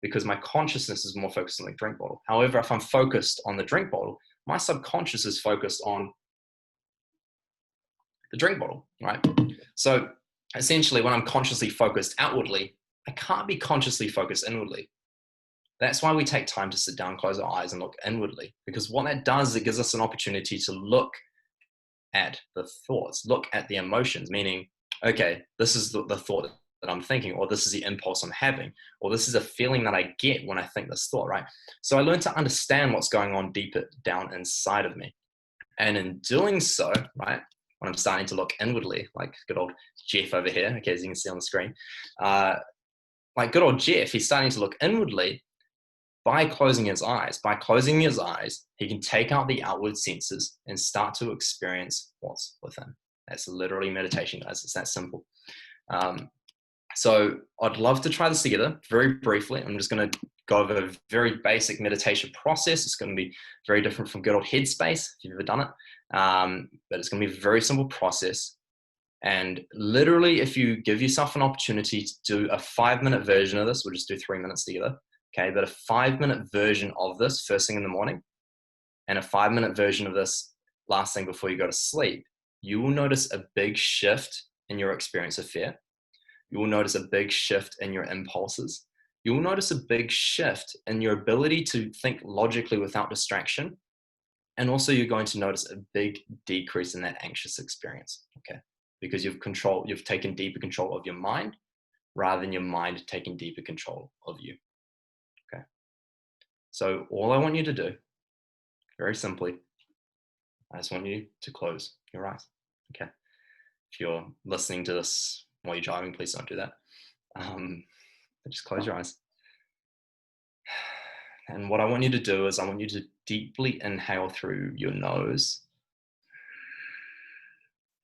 because my consciousness is more focused on the drink bottle. However, if I'm focused on the drink bottle, my subconscious is focused on the drink bottle, right? So essentially when I'm consciously focused outwardly, I can't be consciously focused inwardly. That's why we take time to sit down, close our eyes, and look inwardly, because what that does is it gives us an opportunity to look at the thoughts, look at the emotions, meaning, okay, this is the thought that I'm thinking, or this is the impulse I'm having, or this is a feeling that I get when I think this thought, right? So I learn to understand what's going on deeper down inside of me. And in doing so, right, when I'm starting to look inwardly, like good old Jeff over here, okay, as you can see on the screen, like good old Jeff, he's starting to look inwardly by closing his eyes. By closing his eyes, he can take out the outward senses and start to experience what's within. That's literally meditation, guys. It's that simple. So I'd love to try this together very briefly. I'm just going to go over a very basic meditation process. It's going to be very different from good old Headspace, if you've ever done it. But it's going to be a very simple process. And literally, if you give yourself an opportunity to do a 5-minute version of this, we'll just do 3 minutes together. Okay, but a 5-minute version of this first thing in the morning and a 5-minute version of this last thing before you go to sleep, you will notice a big shift in your experience of fear. You will notice a big shift in your impulses. You will notice a big shift in your ability to think logically without distraction. And also you're going to notice a big decrease in that anxious experience, okay? Because you've taken deeper control of your mind rather than your mind taking deeper control of you. Okay. So all I want you to do, very simply, I just want you to close your eyes. Okay. If you're listening to this while you're driving, please don't do that. Just close your eyes. And what I want you to do is I want you to deeply inhale through your nose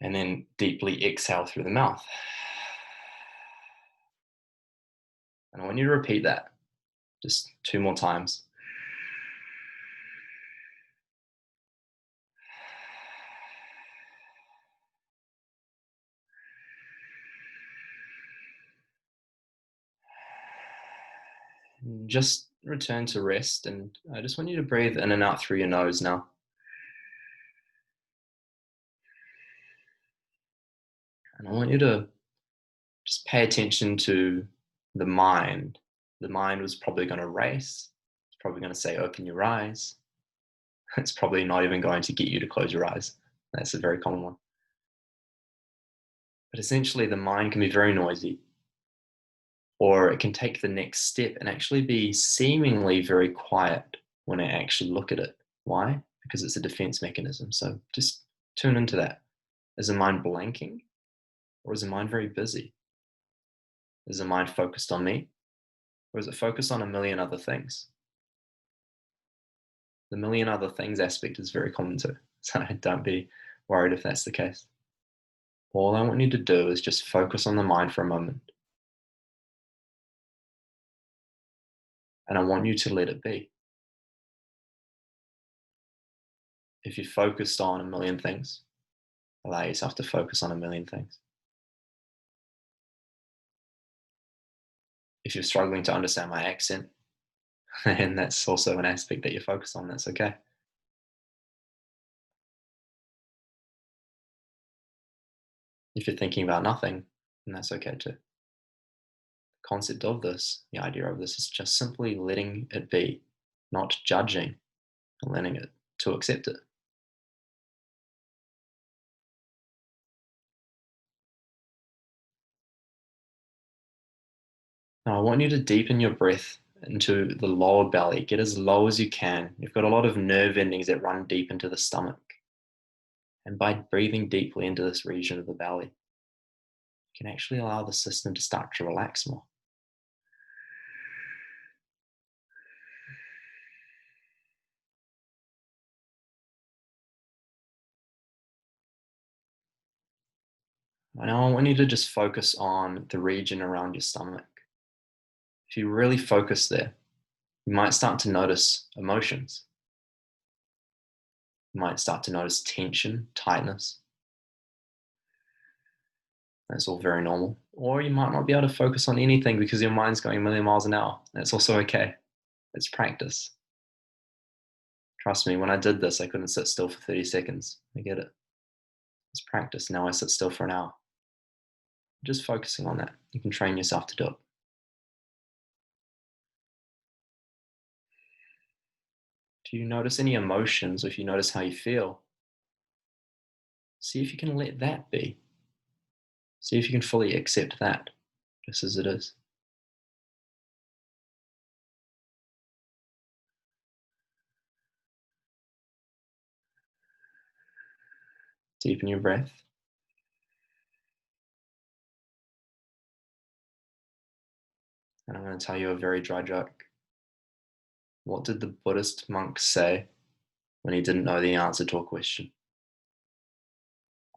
and then deeply exhale through the mouth. And I want you to repeat that just 2 more times. Just return to rest, and I just want you to breathe in and out through your nose now. And I want you to just pay attention to the mind. The mind was probably going to race. It's probably going to say, open your eyes. It's probably not even going to get you to close your eyes. That's a very common one. But essentially, the mind can be very noisy, or it can take the next step and actually be seemingly very quiet when I actually look at it. Why? Because it's a defense mechanism. So just tune into that. Is the mind blanking, or is the mind very busy? Is the mind focused on me, or is it focused on a million other things? The million other things aspect is very common too. So don't be worried if that's the case. All I want you to do is just focus on the mind for a moment. And I want you to let it be. If you're focused on a million things, allow yourself to focus on a million things. If you're struggling to understand my accent, and that's also an aspect that you're focused on, that's okay. If you're thinking about nothing, then that's okay too. The concept of this, the idea of this, is just simply letting it be, not judging, and letting it to accept it. Now, I want you to deepen your breath into the lower belly. Get as low as you can. You've got a lot of nerve endings that run deep into the stomach. And by breathing deeply into this region of the belly, you can actually allow the system to start to relax more. Now I want you to just focus on the region around your stomach. If you really focus there, you might start to notice emotions. You might start to notice tension, tightness. That's all very normal. Or you might not be able to focus on anything because your mind's going a million miles an hour. That's also okay. It's practice. Trust me, when I did this, I couldn't sit still for 30 seconds. I get it. It's practice. Now I sit still for an hour. Just focusing on that. You can train yourself to do it. If you notice any emotions, or if you notice how you feel, see if you can let that be. See if you can fully accept that, just as it is. Deepen your breath. And I'm going to tell you a very dry joke. What did the Buddhist monk say when he didn't know the answer to a question?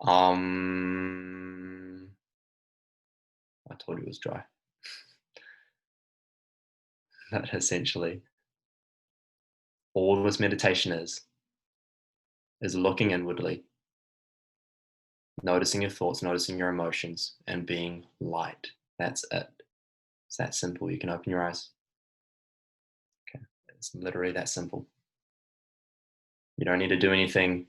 I told you it was dry. That essentially all this meditation is looking inwardly, noticing your thoughts, noticing your emotions, and being light. That's it. It's that simple. You can open your eyes. Okay. It's literally that simple. You don't need to do anything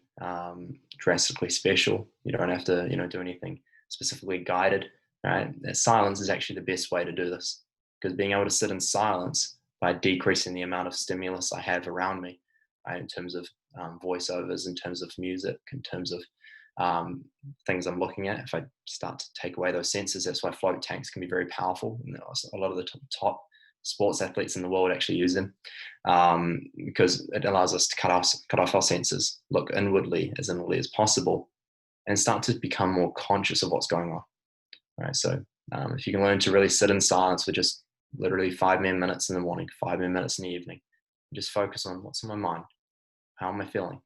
drastically special. You don't have to, do anything specifically guided. Right? Silence is actually the best way to do this, because being able to sit in silence by decreasing the amount of stimulus I have around me, right, in terms of voiceovers, in terms of music, in terms of things I'm looking at. If I start to take away those senses, that's why float tanks can be very powerful. And a lot of the top sports athletes in the world actually use them, because it allows us to cut off our senses, look inwardly as possible, and start to become more conscious of what's going on. All right, so if you can learn to really sit in silence for just literally 5 mere minutes in the morning, 5 mere minutes in the evening, just focus on what's in my mind, how am I feeling,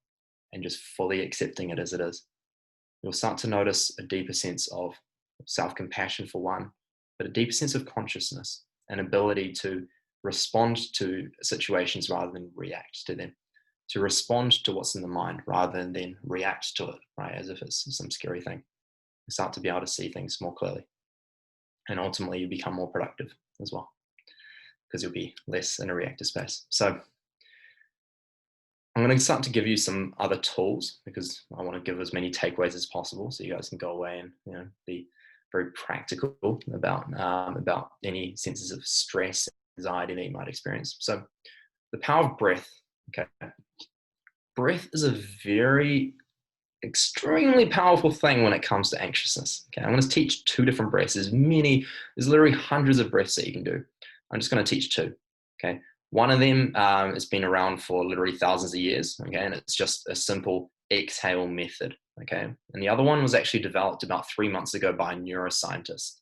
and just fully accepting it as it is, you'll start to notice a deeper sense of self-compassion for one, but a deeper sense of consciousness, an ability to respond to situations rather than react to them, to respond to what's in the mind rather than then react to it, right, as if it's some scary thing. You start to be able to see things more clearly. And ultimately, you become more productive as well, because you'll be less in a reactive space. So I'm going to start to give you some other tools, because I want to give as many takeaways as possible, so you guys can go away and be very practical about any senses of stress, anxiety that you might experience. So the power of breath. Okay, breath is a very extremely powerful thing when it comes to anxiousness. Okay, I'm going to teach 2 different breaths. There's literally hundreds of breaths that you can do. I'm just going to teach 2. Okay, one of them has been around for literally thousands of years. Okay, and it's just a simple exhale method. Okay, and the other one was actually developed about 3 months ago by a neuroscientist.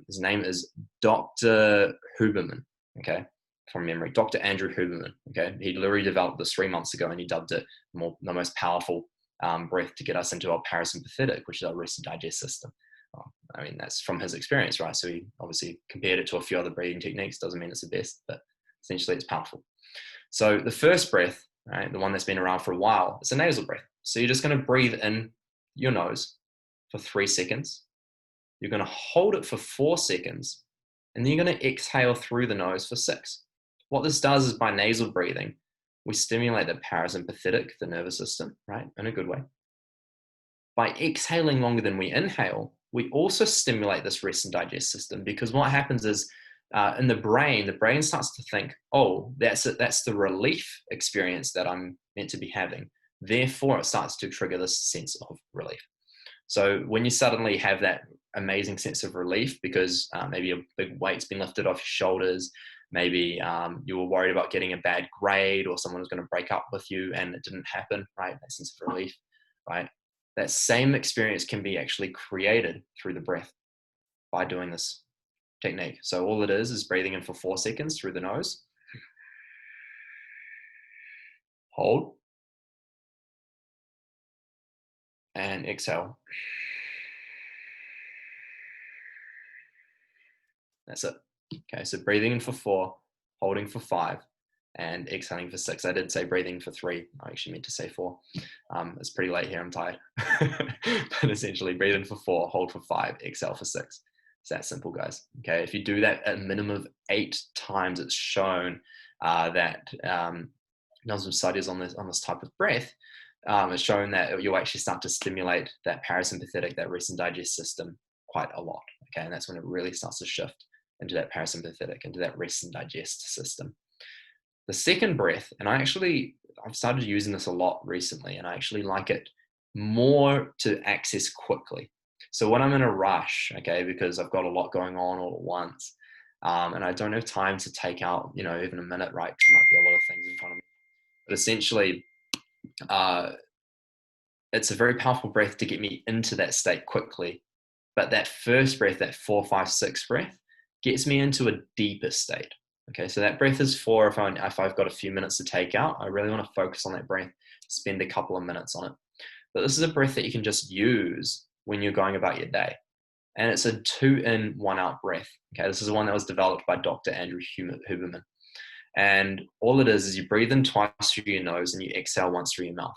His name is Dr. Huberman. Okay, from memory, Dr. Andrew Huberman. Okay, he literally developed this 3 months ago, and he dubbed it the most powerful breath to get us into our parasympathetic, which is our rest and digest system. I mean, that's from his experience, right? So he obviously compared it to a few other breathing techniques. Doesn't mean it's the best, but essentially it's powerful. So the first breath, right, the one that's been around for a while, it's a nasal breath. So you're just going to breathe in your nose for 3 seconds. You're going to hold it for 4 seconds, and then you're going to exhale through the nose for 6. What this does is, by nasal breathing, we stimulate the parasympathetic, the nervous system, right, in a good way. By exhaling longer than we inhale, we also stimulate this rest and digest system, because what happens is, in the brain starts to think, oh, that's the relief experience that I'm meant to be having. Therefore, it starts to trigger this sense of relief. So when you suddenly have that amazing sense of relief because maybe a big weight's been lifted off your shoulders, maybe you were worried about getting a bad grade, or someone was going to break up with you and it didn't happen, right? That sense of relief, right? That same experience can be actually created through the breath by doing this technique. So all it is breathing in for 4 seconds through the nose, hold, and exhale. That's it. Okay, so breathing in for 4, holding for 5, and exhaling for 6. I did say breathing for 3. I actually meant to say 4. It's pretty late here. I'm tired. But essentially, breathe in for 4, hold for 5, exhale for 6. It's that simple, guys. Okay, if you do that a minimum of 8 times, it's shown that done some studies on this type of breath. It's shown that you'll actually start to stimulate that parasympathetic, that rest and digest system quite a lot. Okay, and that's when it really starts to shift into that parasympathetic, into that rest and digest system. The second breath, and I've started using this a lot recently, and I actually like it more to access quickly. So when I'm in a rush, okay, because I've got a lot going on all at once, and I don't have time to take out, even a minute, right? Because there might be a lot of things in front of me. But essentially, it's a very powerful breath to get me into that state quickly. But that first breath, that 4, 5, 6 breath, gets me into a deeper state. Okay, so that breath is for if I've got a few minutes to take out. I really want to focus on that breath, spend a couple of minutes on it. But this is a breath that you can just use when you're going about your day. And it's a 2 in, 1 out breath. Okay, this is one that was developed by Dr. Andrew Huberman. And all it is you breathe in twice through your nose and you exhale once through your mouth.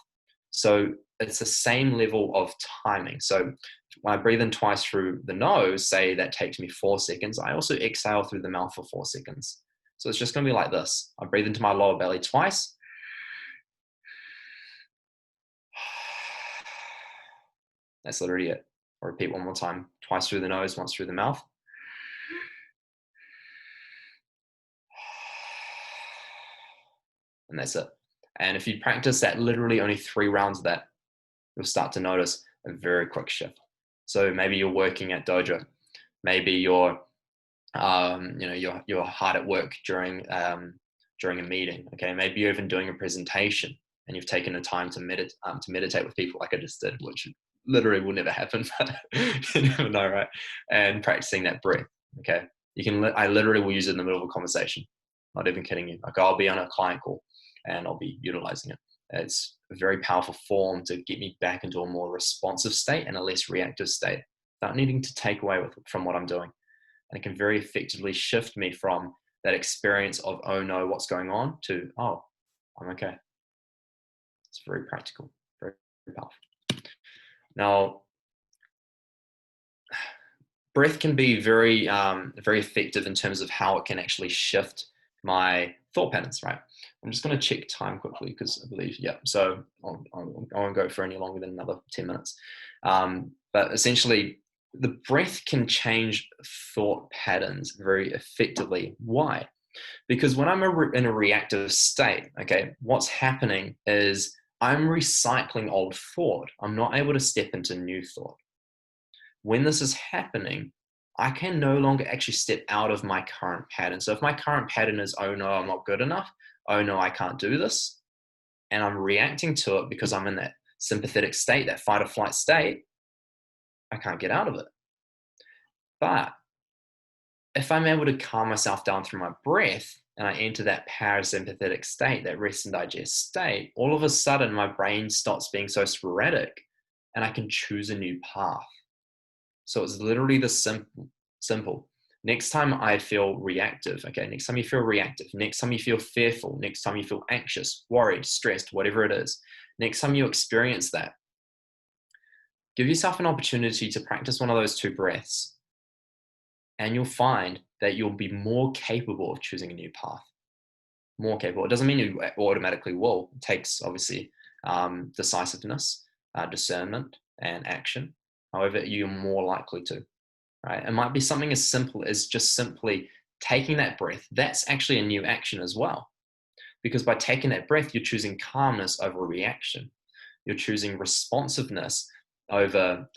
So it's the same level of timing. So when I breathe in twice through the nose, say that takes me 4 seconds, I also exhale through the mouth for 4 seconds. So it's just going to be like this. I breathe into my lower belly twice. That's literally it. I'll repeat one more time. Twice through the nose, once through the mouth. And that's it. And if you practice that, literally only 3 rounds of that, you'll start to notice a very quick shift. So maybe you're working at dojo. Maybe you're hard at work during a meeting. Okay, maybe you're even doing a presentation and you've taken the time to meditate with people, like I just did, which literally will never happen, but you never know, right? And practicing that breath. Okay, I literally will use it in the middle of a conversation. Not even kidding you. Like I'll be on a client call and I'll be utilizing it. It's a very powerful form to get me back into a more responsive state and a less reactive state without needing to take away from what I'm doing. And it can very effectively shift me from that experience of, oh no, what's going on, to, oh, I'm okay. It's very practical, very, very powerful. Now, breath can be very, very effective in terms of how it can actually shift my thought patterns, right? I'm just going to check time quickly because I believe, yeah, so I won't go for any longer than another 10 minutes. But essentially, the breath can change thought patterns very effectively. Why? Because when I'm in a reactive state, okay, what's happening is I'm recycling old thought. I'm not able to step into new thought. When this is happening, I can no longer actually step out of my current pattern. So if my current pattern is, oh no, I'm not good enough, oh no, I can't do this, and I'm reacting to it because I'm in that sympathetic state, that fight or flight state, I can't get out of it. But if I'm able to calm myself down through my breath and I enter that parasympathetic state, that rest and digest state, all of a sudden my brain stops being so sporadic and I can choose a new path. So it's literally the simple. Next time I feel reactive, okay, next time you feel reactive, next time you feel fearful, next time you feel anxious, worried, stressed, whatever it is, next time you experience that, give yourself an opportunity to practice one of those 2 breaths, and you'll find that you'll be more capable of choosing a new path. More capable. It doesn't mean you automatically will. It takes, obviously, decisiveness, discernment, and action. However, you're more likely to, right? It might be something as simple as just simply taking that breath. That's actually a new action as well. Because by taking that breath, you're choosing calmness over reaction. You're choosing responsiveness over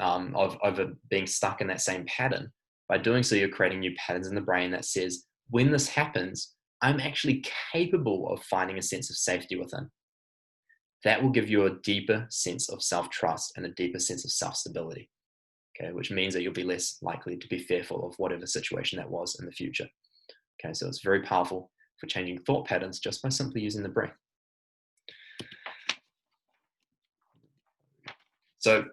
being stuck in that same pattern. By doing so, you're creating new patterns in the brain that says, when this happens, I'm actually capable of finding a sense of safety within. That will give you a deeper sense of self-trust and a deeper sense of self-stability. Okay, which means that you'll be less likely to be fearful of whatever situation that was in the future. Okay, so it's very powerful for changing thought patterns just by simply using the breath. So,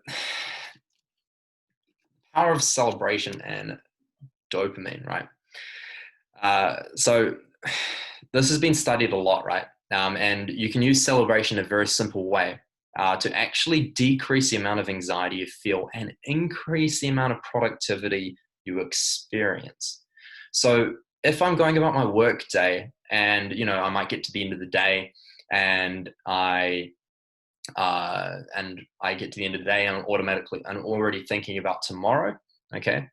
power of celebration and dopamine, right? So this has been studied a lot, right? And you can use celebration in a very simple way to actually decrease the amount of anxiety you feel and increase the amount of productivity you experience. So if I'm going about my work day and, I might get to the end of the day and I get to the end of the day and I'm already thinking about tomorrow, okay?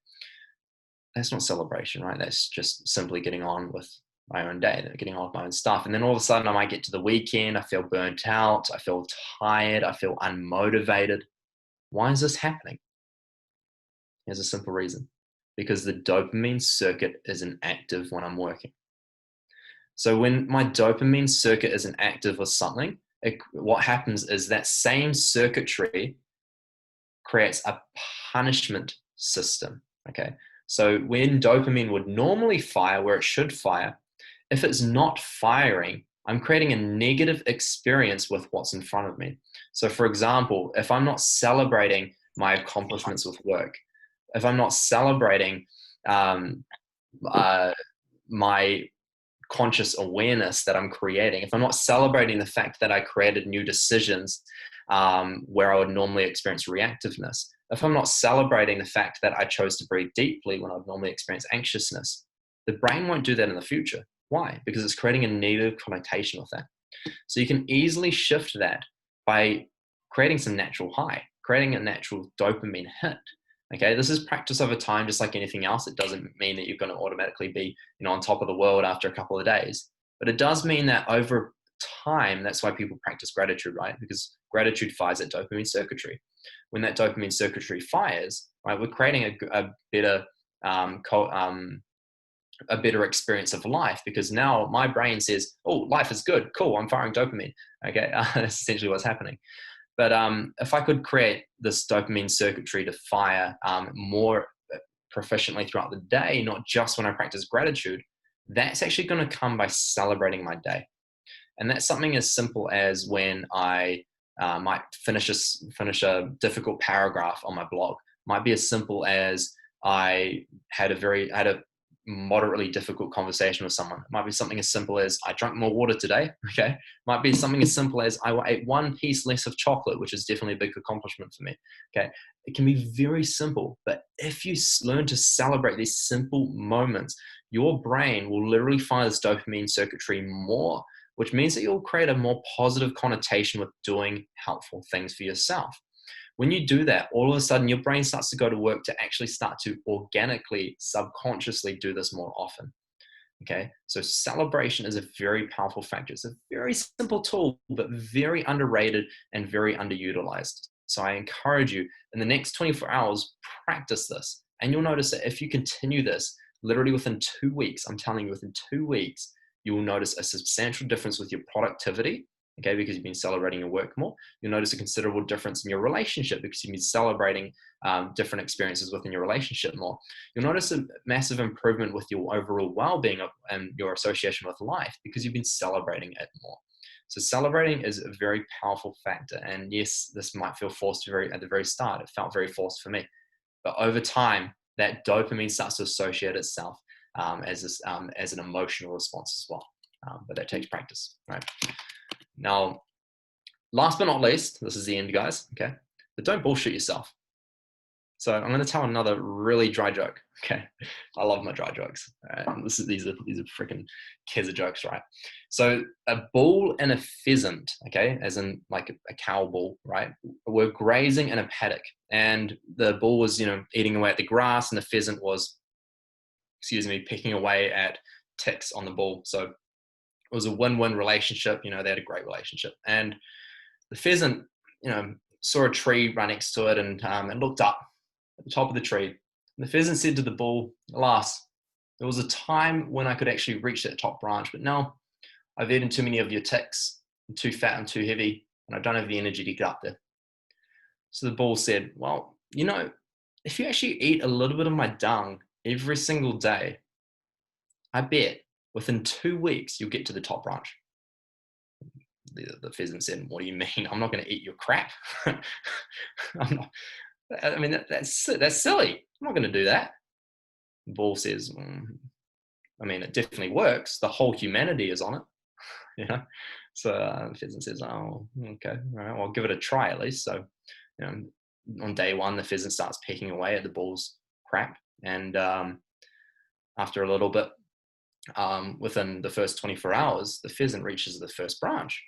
That's not celebration, right? That's just simply getting on with my own day, getting on with my own stuff. And then all of a sudden I might get to the weekend, I feel burnt out, I feel tired, I feel unmotivated. Why is this happening? There's a simple reason. Because the dopamine circuit isn't active when I'm working. So when my dopamine circuit isn't active with something, what happens is that same circuitry creates a punishment system. Okay. So when dopamine would normally fire where it should fire, if it's not firing, I'm creating a negative experience with what's in front of me. So for example, if I'm not celebrating my accomplishments with work, if I'm not celebrating my conscious awareness that I'm creating, if I'm not celebrating the fact that I created new decisions where I would normally experience reactiveness, if I'm not celebrating the fact that I chose to breathe deeply when I'd normally experience anxiousness, the brain won't do that in the future. Why? Because it's creating a negative connotation with that. So you can easily shift that by creating some natural high, creating a natural dopamine hit. Okay, this is practice over time, just like anything else. It doesn't mean that you're going to automatically be, on top of the world after a couple of days. But it does mean that over time, that's why people practice gratitude, right? Because gratitude fires that dopamine circuitry. When that dopamine circuitry fires, right, we're creating a better a better experience of life, because now my brain says, oh, life is good, cool, I'm firing dopamine. Okay, that's essentially what's happening. But if I could create this dopamine circuitry to fire more proficiently throughout the day, not just when I practice gratitude, that's actually going to come by celebrating my day. And that's something as simple as when I might finish a difficult paragraph on my blog. Might be as simple as I had a moderately difficult conversation with someone. It might be something as simple as I drank more water today. Okay. Might be something as simple as I ate one piece less of chocolate, which is definitely a big accomplishment for me. Okay. It can be very simple, but if you learn to celebrate these simple moments, your brain will literally fire this dopamine circuitry more, which means that you'll create a more positive connotation with doing helpful things for yourself. When you do that, all of a sudden your brain starts to go to work to actually start to organically, subconsciously do this more often. Okay, so celebration is a very powerful factor. It's a very simple tool, but very underrated and very underutilized. So I encourage you, in the next 24 hours, practice this. And you'll notice that if you continue this, literally within 2 weeks, I'm telling you, within 2 weeks, you will notice a substantial difference with your productivity. Okay, because you've been celebrating your work more. You'll notice a considerable difference in your relationship because you've been celebrating different experiences within your relationship more. You'll notice a massive improvement with your overall well-being and your association with life because you've been celebrating it more. So celebrating is a very powerful factor. And yes, this might feel forced at the very start. It felt very forced for me. But over time, that dopamine starts to associate itself as an emotional response as well. But that takes practice, right? Now, last but not least, this is the end, guys, okay? But don't bullshit yourself. So I'm going to tell another really dry joke, okay? I love my dry jokes. These are freaking kizzer jokes, right? So a bull and a pheasant, okay, as in like a cow bull, right, were grazing in a paddock, and the bull was, eating away at the grass, and the pheasant was, picking away at ticks on the bull. So it was a win-win relationship. They had a great relationship. And the pheasant, saw a tree right next to it and looked up at the top of the tree. And the pheasant said to the bull, alas, there was a time when I could actually reach that top branch, but now I've eaten too many of your ticks. I'm too fat and too heavy, and I don't have the energy to get up there. So the bull said, well, if you actually eat a little bit of my dung every single day, I bet within 2 weeks, you'll get to the top branch. The pheasant said, what do you mean? I'm not going to eat your crap. I'm not, that's silly. I'm not going to do that. The bull says, it definitely works. The whole humanity is on it. So the pheasant says, oh, okay. All right, well, I'll give it a try at least. So, on day one, the pheasant starts pecking away at the bull's crap. And after a little bit, within the first 24 hours, the pheasant reaches the first branch.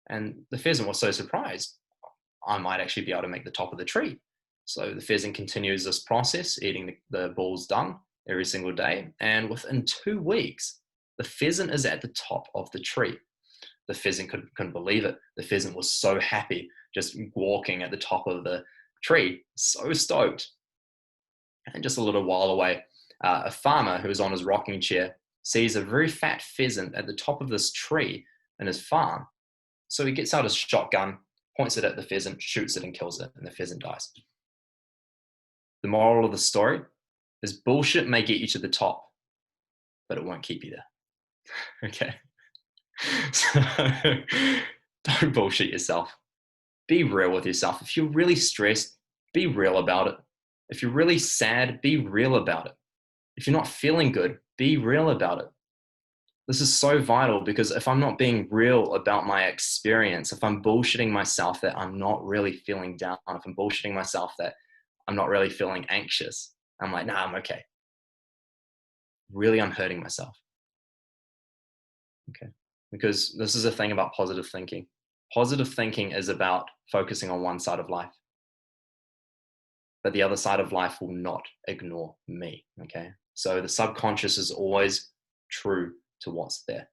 And the pheasant was so surprised, I might actually be able to make the top of the tree. So the pheasant continues this process, eating the bull's dung every single day. And within 2 weeks, The pheasant is at the top of the tree. The pheasant couldn't believe it. The pheasant was so happy, just walking at the top of the tree, so stoked. And just a little while away, a farmer who was on his rocking chair sees a very fat pheasant at the top of this tree in his farm. So he gets out his shotgun, points it at the pheasant, shoots it and kills it, and the pheasant dies. The moral of the story is bullshit may get you to the top, but it won't keep you there. Okay. So don't bullshit yourself. Be real with yourself. If you're really stressed, be real about it. If you're really sad, be real about it. If you're not feeling good, be real about it. This is so vital, because if I'm not being real about my experience, if I'm bullshitting myself that I'm not really feeling down, if I'm bullshitting myself that I'm not really feeling anxious, I'm like, nah, I'm okay. Really, I'm hurting myself. Okay. Because this is a thing about positive thinking. Positive thinking is about focusing on one side of life, but the other side of life will not ignore me. Okay. So the subconscious is always true to what's there.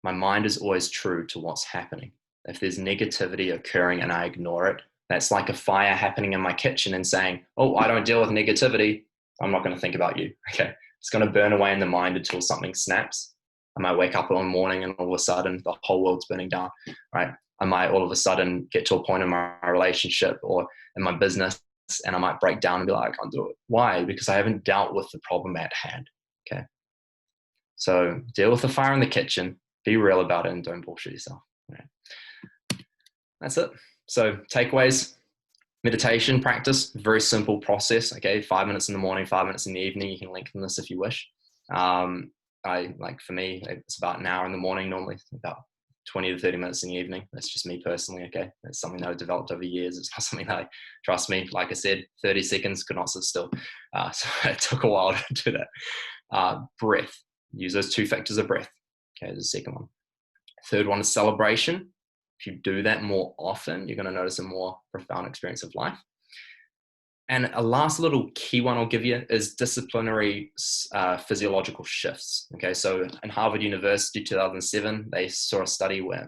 My mind is always true to what's happening. If there's negativity occurring and I ignore it, that's like a fire happening in my kitchen and saying, oh, I don't deal with negativity, I'm not going to think about you. Okay. It's going to burn away in the mind until something snaps. I might wake up one morning and all of a sudden the whole world's burning down, right? I might all of a sudden get to a point in my relationship or in my business and I might break down and be like, I can't do it. Why? Because I haven't dealt with the problem at hand. Okay. So deal with the fire in the kitchen, be real about it, and don't bullshit yourself. Right. That's it. So takeaways: meditation practice, very simple process. Okay, 5 minutes in the morning, 5 minutes in the evening. You can lengthen this if you wish. For me, it's about an hour in the morning, normally about 20 to 30 minutes in the evening. That's just me personally. Okay, it's something that I've developed over years. It's not something that trust me, like I said, 30 seconds could not sit still. So it took a while to do that. Breath. Use those 2 factors of breath. Okay, the second one. Third one is celebration. If you do that more often, you're going to notice a more profound experience of life. And a last little key one I'll give you is disciplinary physiological shifts. Okay, so in Harvard University, 2007, they saw a study where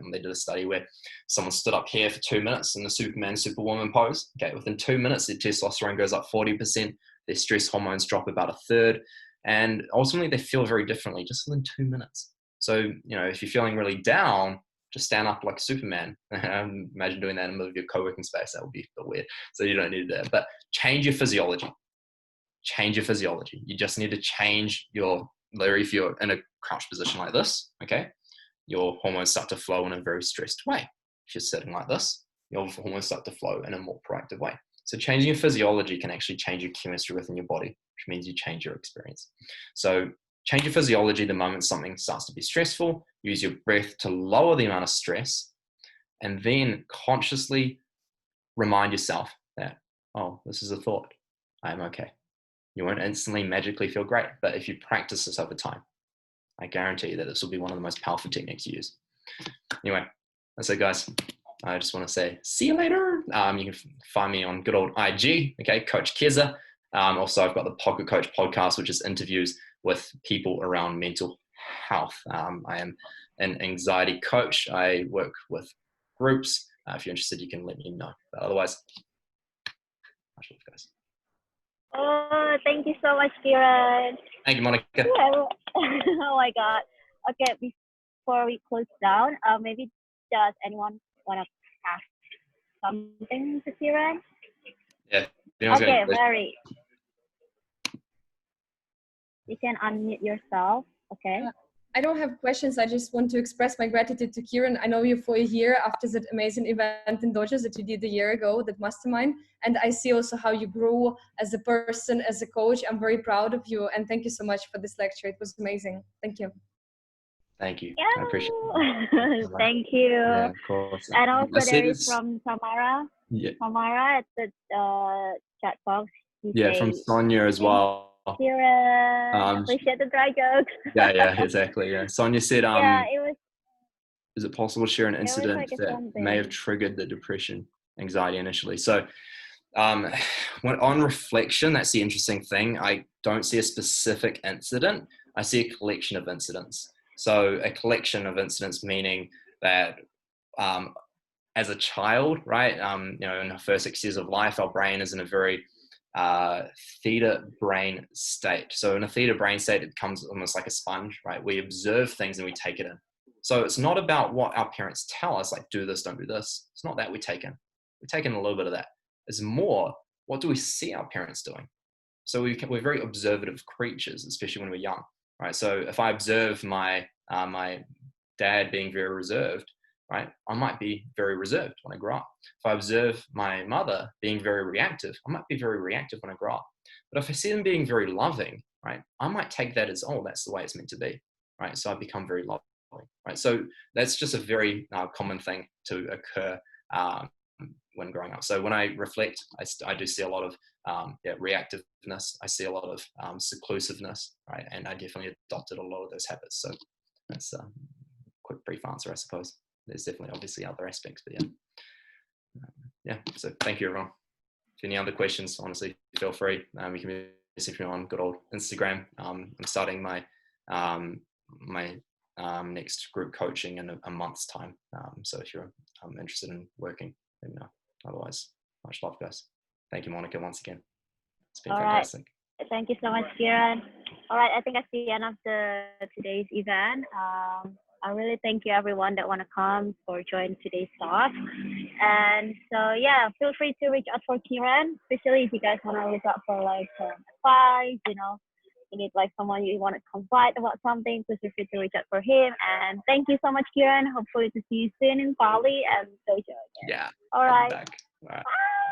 someone stood up here for 2 minutes in the Superman, Superwoman pose. Okay, within 2 minutes, their testosterone goes up 40%, their stress hormones drop about a third, and ultimately they feel very differently just within 2 minutes. So, if you're feeling really down, just stand up like Superman. Imagine doing that in the middle of your co-working space. That would be a bit weird. So you don't need that. But change your physiology. Change your physiology. You just need to change Larry, if you're in a crouched position like this, okay, your hormones start to flow in a very stressed way. If you're sitting like this, your hormones start to flow in a more proactive way. So changing your physiology can actually change your chemistry within your body, which means you change your experience. So change your physiology the moment something starts to be stressful. Use your breath to lower the amount of stress, and then consciously remind yourself that, oh, this is a thought. I am okay. You won't instantly magically feel great, but if you practice this over time, I guarantee you that this will be one of the most powerful techniques to use. Anyway, that's it, guys. I just want to say, see you later. You can find me on good old IG, okay, Coach Keza. Also, I've got the Pocket Coach podcast, which is interviews with people around mental health. I am an anxiety coach. I work with groups. If you're interested, you can let me know. But otherwise, much love, guys. Oh, thank you so much, Kieran. Thank you, Monica. Oh my God. Okay, before we close down, maybe does anyone want to ask something to Kieran? Yeah. Okay, Larry. You can unmute yourself. Okay. I don't have questions. I just want to express my gratitude to Kieran. I know you for a year after that amazing event in Dodgers that you did a year ago, that mastermind. And I see also how you grew as a person, as a coach. I'm very proud of you. And thank you so much for this lecture. It was amazing. Thank you. Thank you. Yeah. I appreciate it. Thank you. Yeah, of course. And also there is from Tamara. Yeah. Tamara at the chat box. From Sonia as well. Kieran, appreciate the dry jokes. yeah, exactly. Yeah, Sonia said, it was. Is it possible to share an incident that may have triggered the depression, anxiety initially? So, when on reflection, that's the interesting thing. I don't see a specific incident. I see a collection of incidents. So a collection of incidents meaning that as a child, right, you know, in the first 6 years of life, our brain is in a very theta brain state. So in a theta brain state, it becomes almost like a sponge, right? We observe things and we take it in. So it's not about what our parents tell us, like do this, don't do this. It's not that we take in. We take in a little bit of that. It's more, what do we see our parents doing? So we're very observative creatures, especially when we're young, right? So if I observe my my dad being very reserved, right, I might be very reserved when I grow up. If I observe my mother being very reactive, I might be very reactive when I grow up. But if I see them being very loving, right, I might take that as, oh, that's the way it's meant to be, right? So I become very loving, right? So that's just a very common thing to occur when growing up. So when I reflect, I do see a lot of reactiveness. I see a lot of seclusiveness, right? And I definitely adopted a lot of those habits. So that's a quick, brief answer, I suppose. There's definitely obviously other aspects, but yeah. So thank you, everyone. If any other questions, honestly, feel free. You can message me on good old Instagram. I'm starting my my next group coaching in a month's time. So if you're interested in working, let me know. Otherwise, much love, guys. Thank you, Monica, once again. It's been fantastic. Right. Thank you so much, Kieran. All right, I think that's the end of today's event. I really thank you, everyone that want to come for join today's talk. And so, yeah, feel free to reach out for Kieran, especially if you guys want to reach out for like advice, you know, you need like someone you want to confide about something, please feel free to reach out for him. And thank you so much, Kieran. Hopefully to see you soon in Bali and Tokyo again. Yeah. All right. Back. All right. Bye.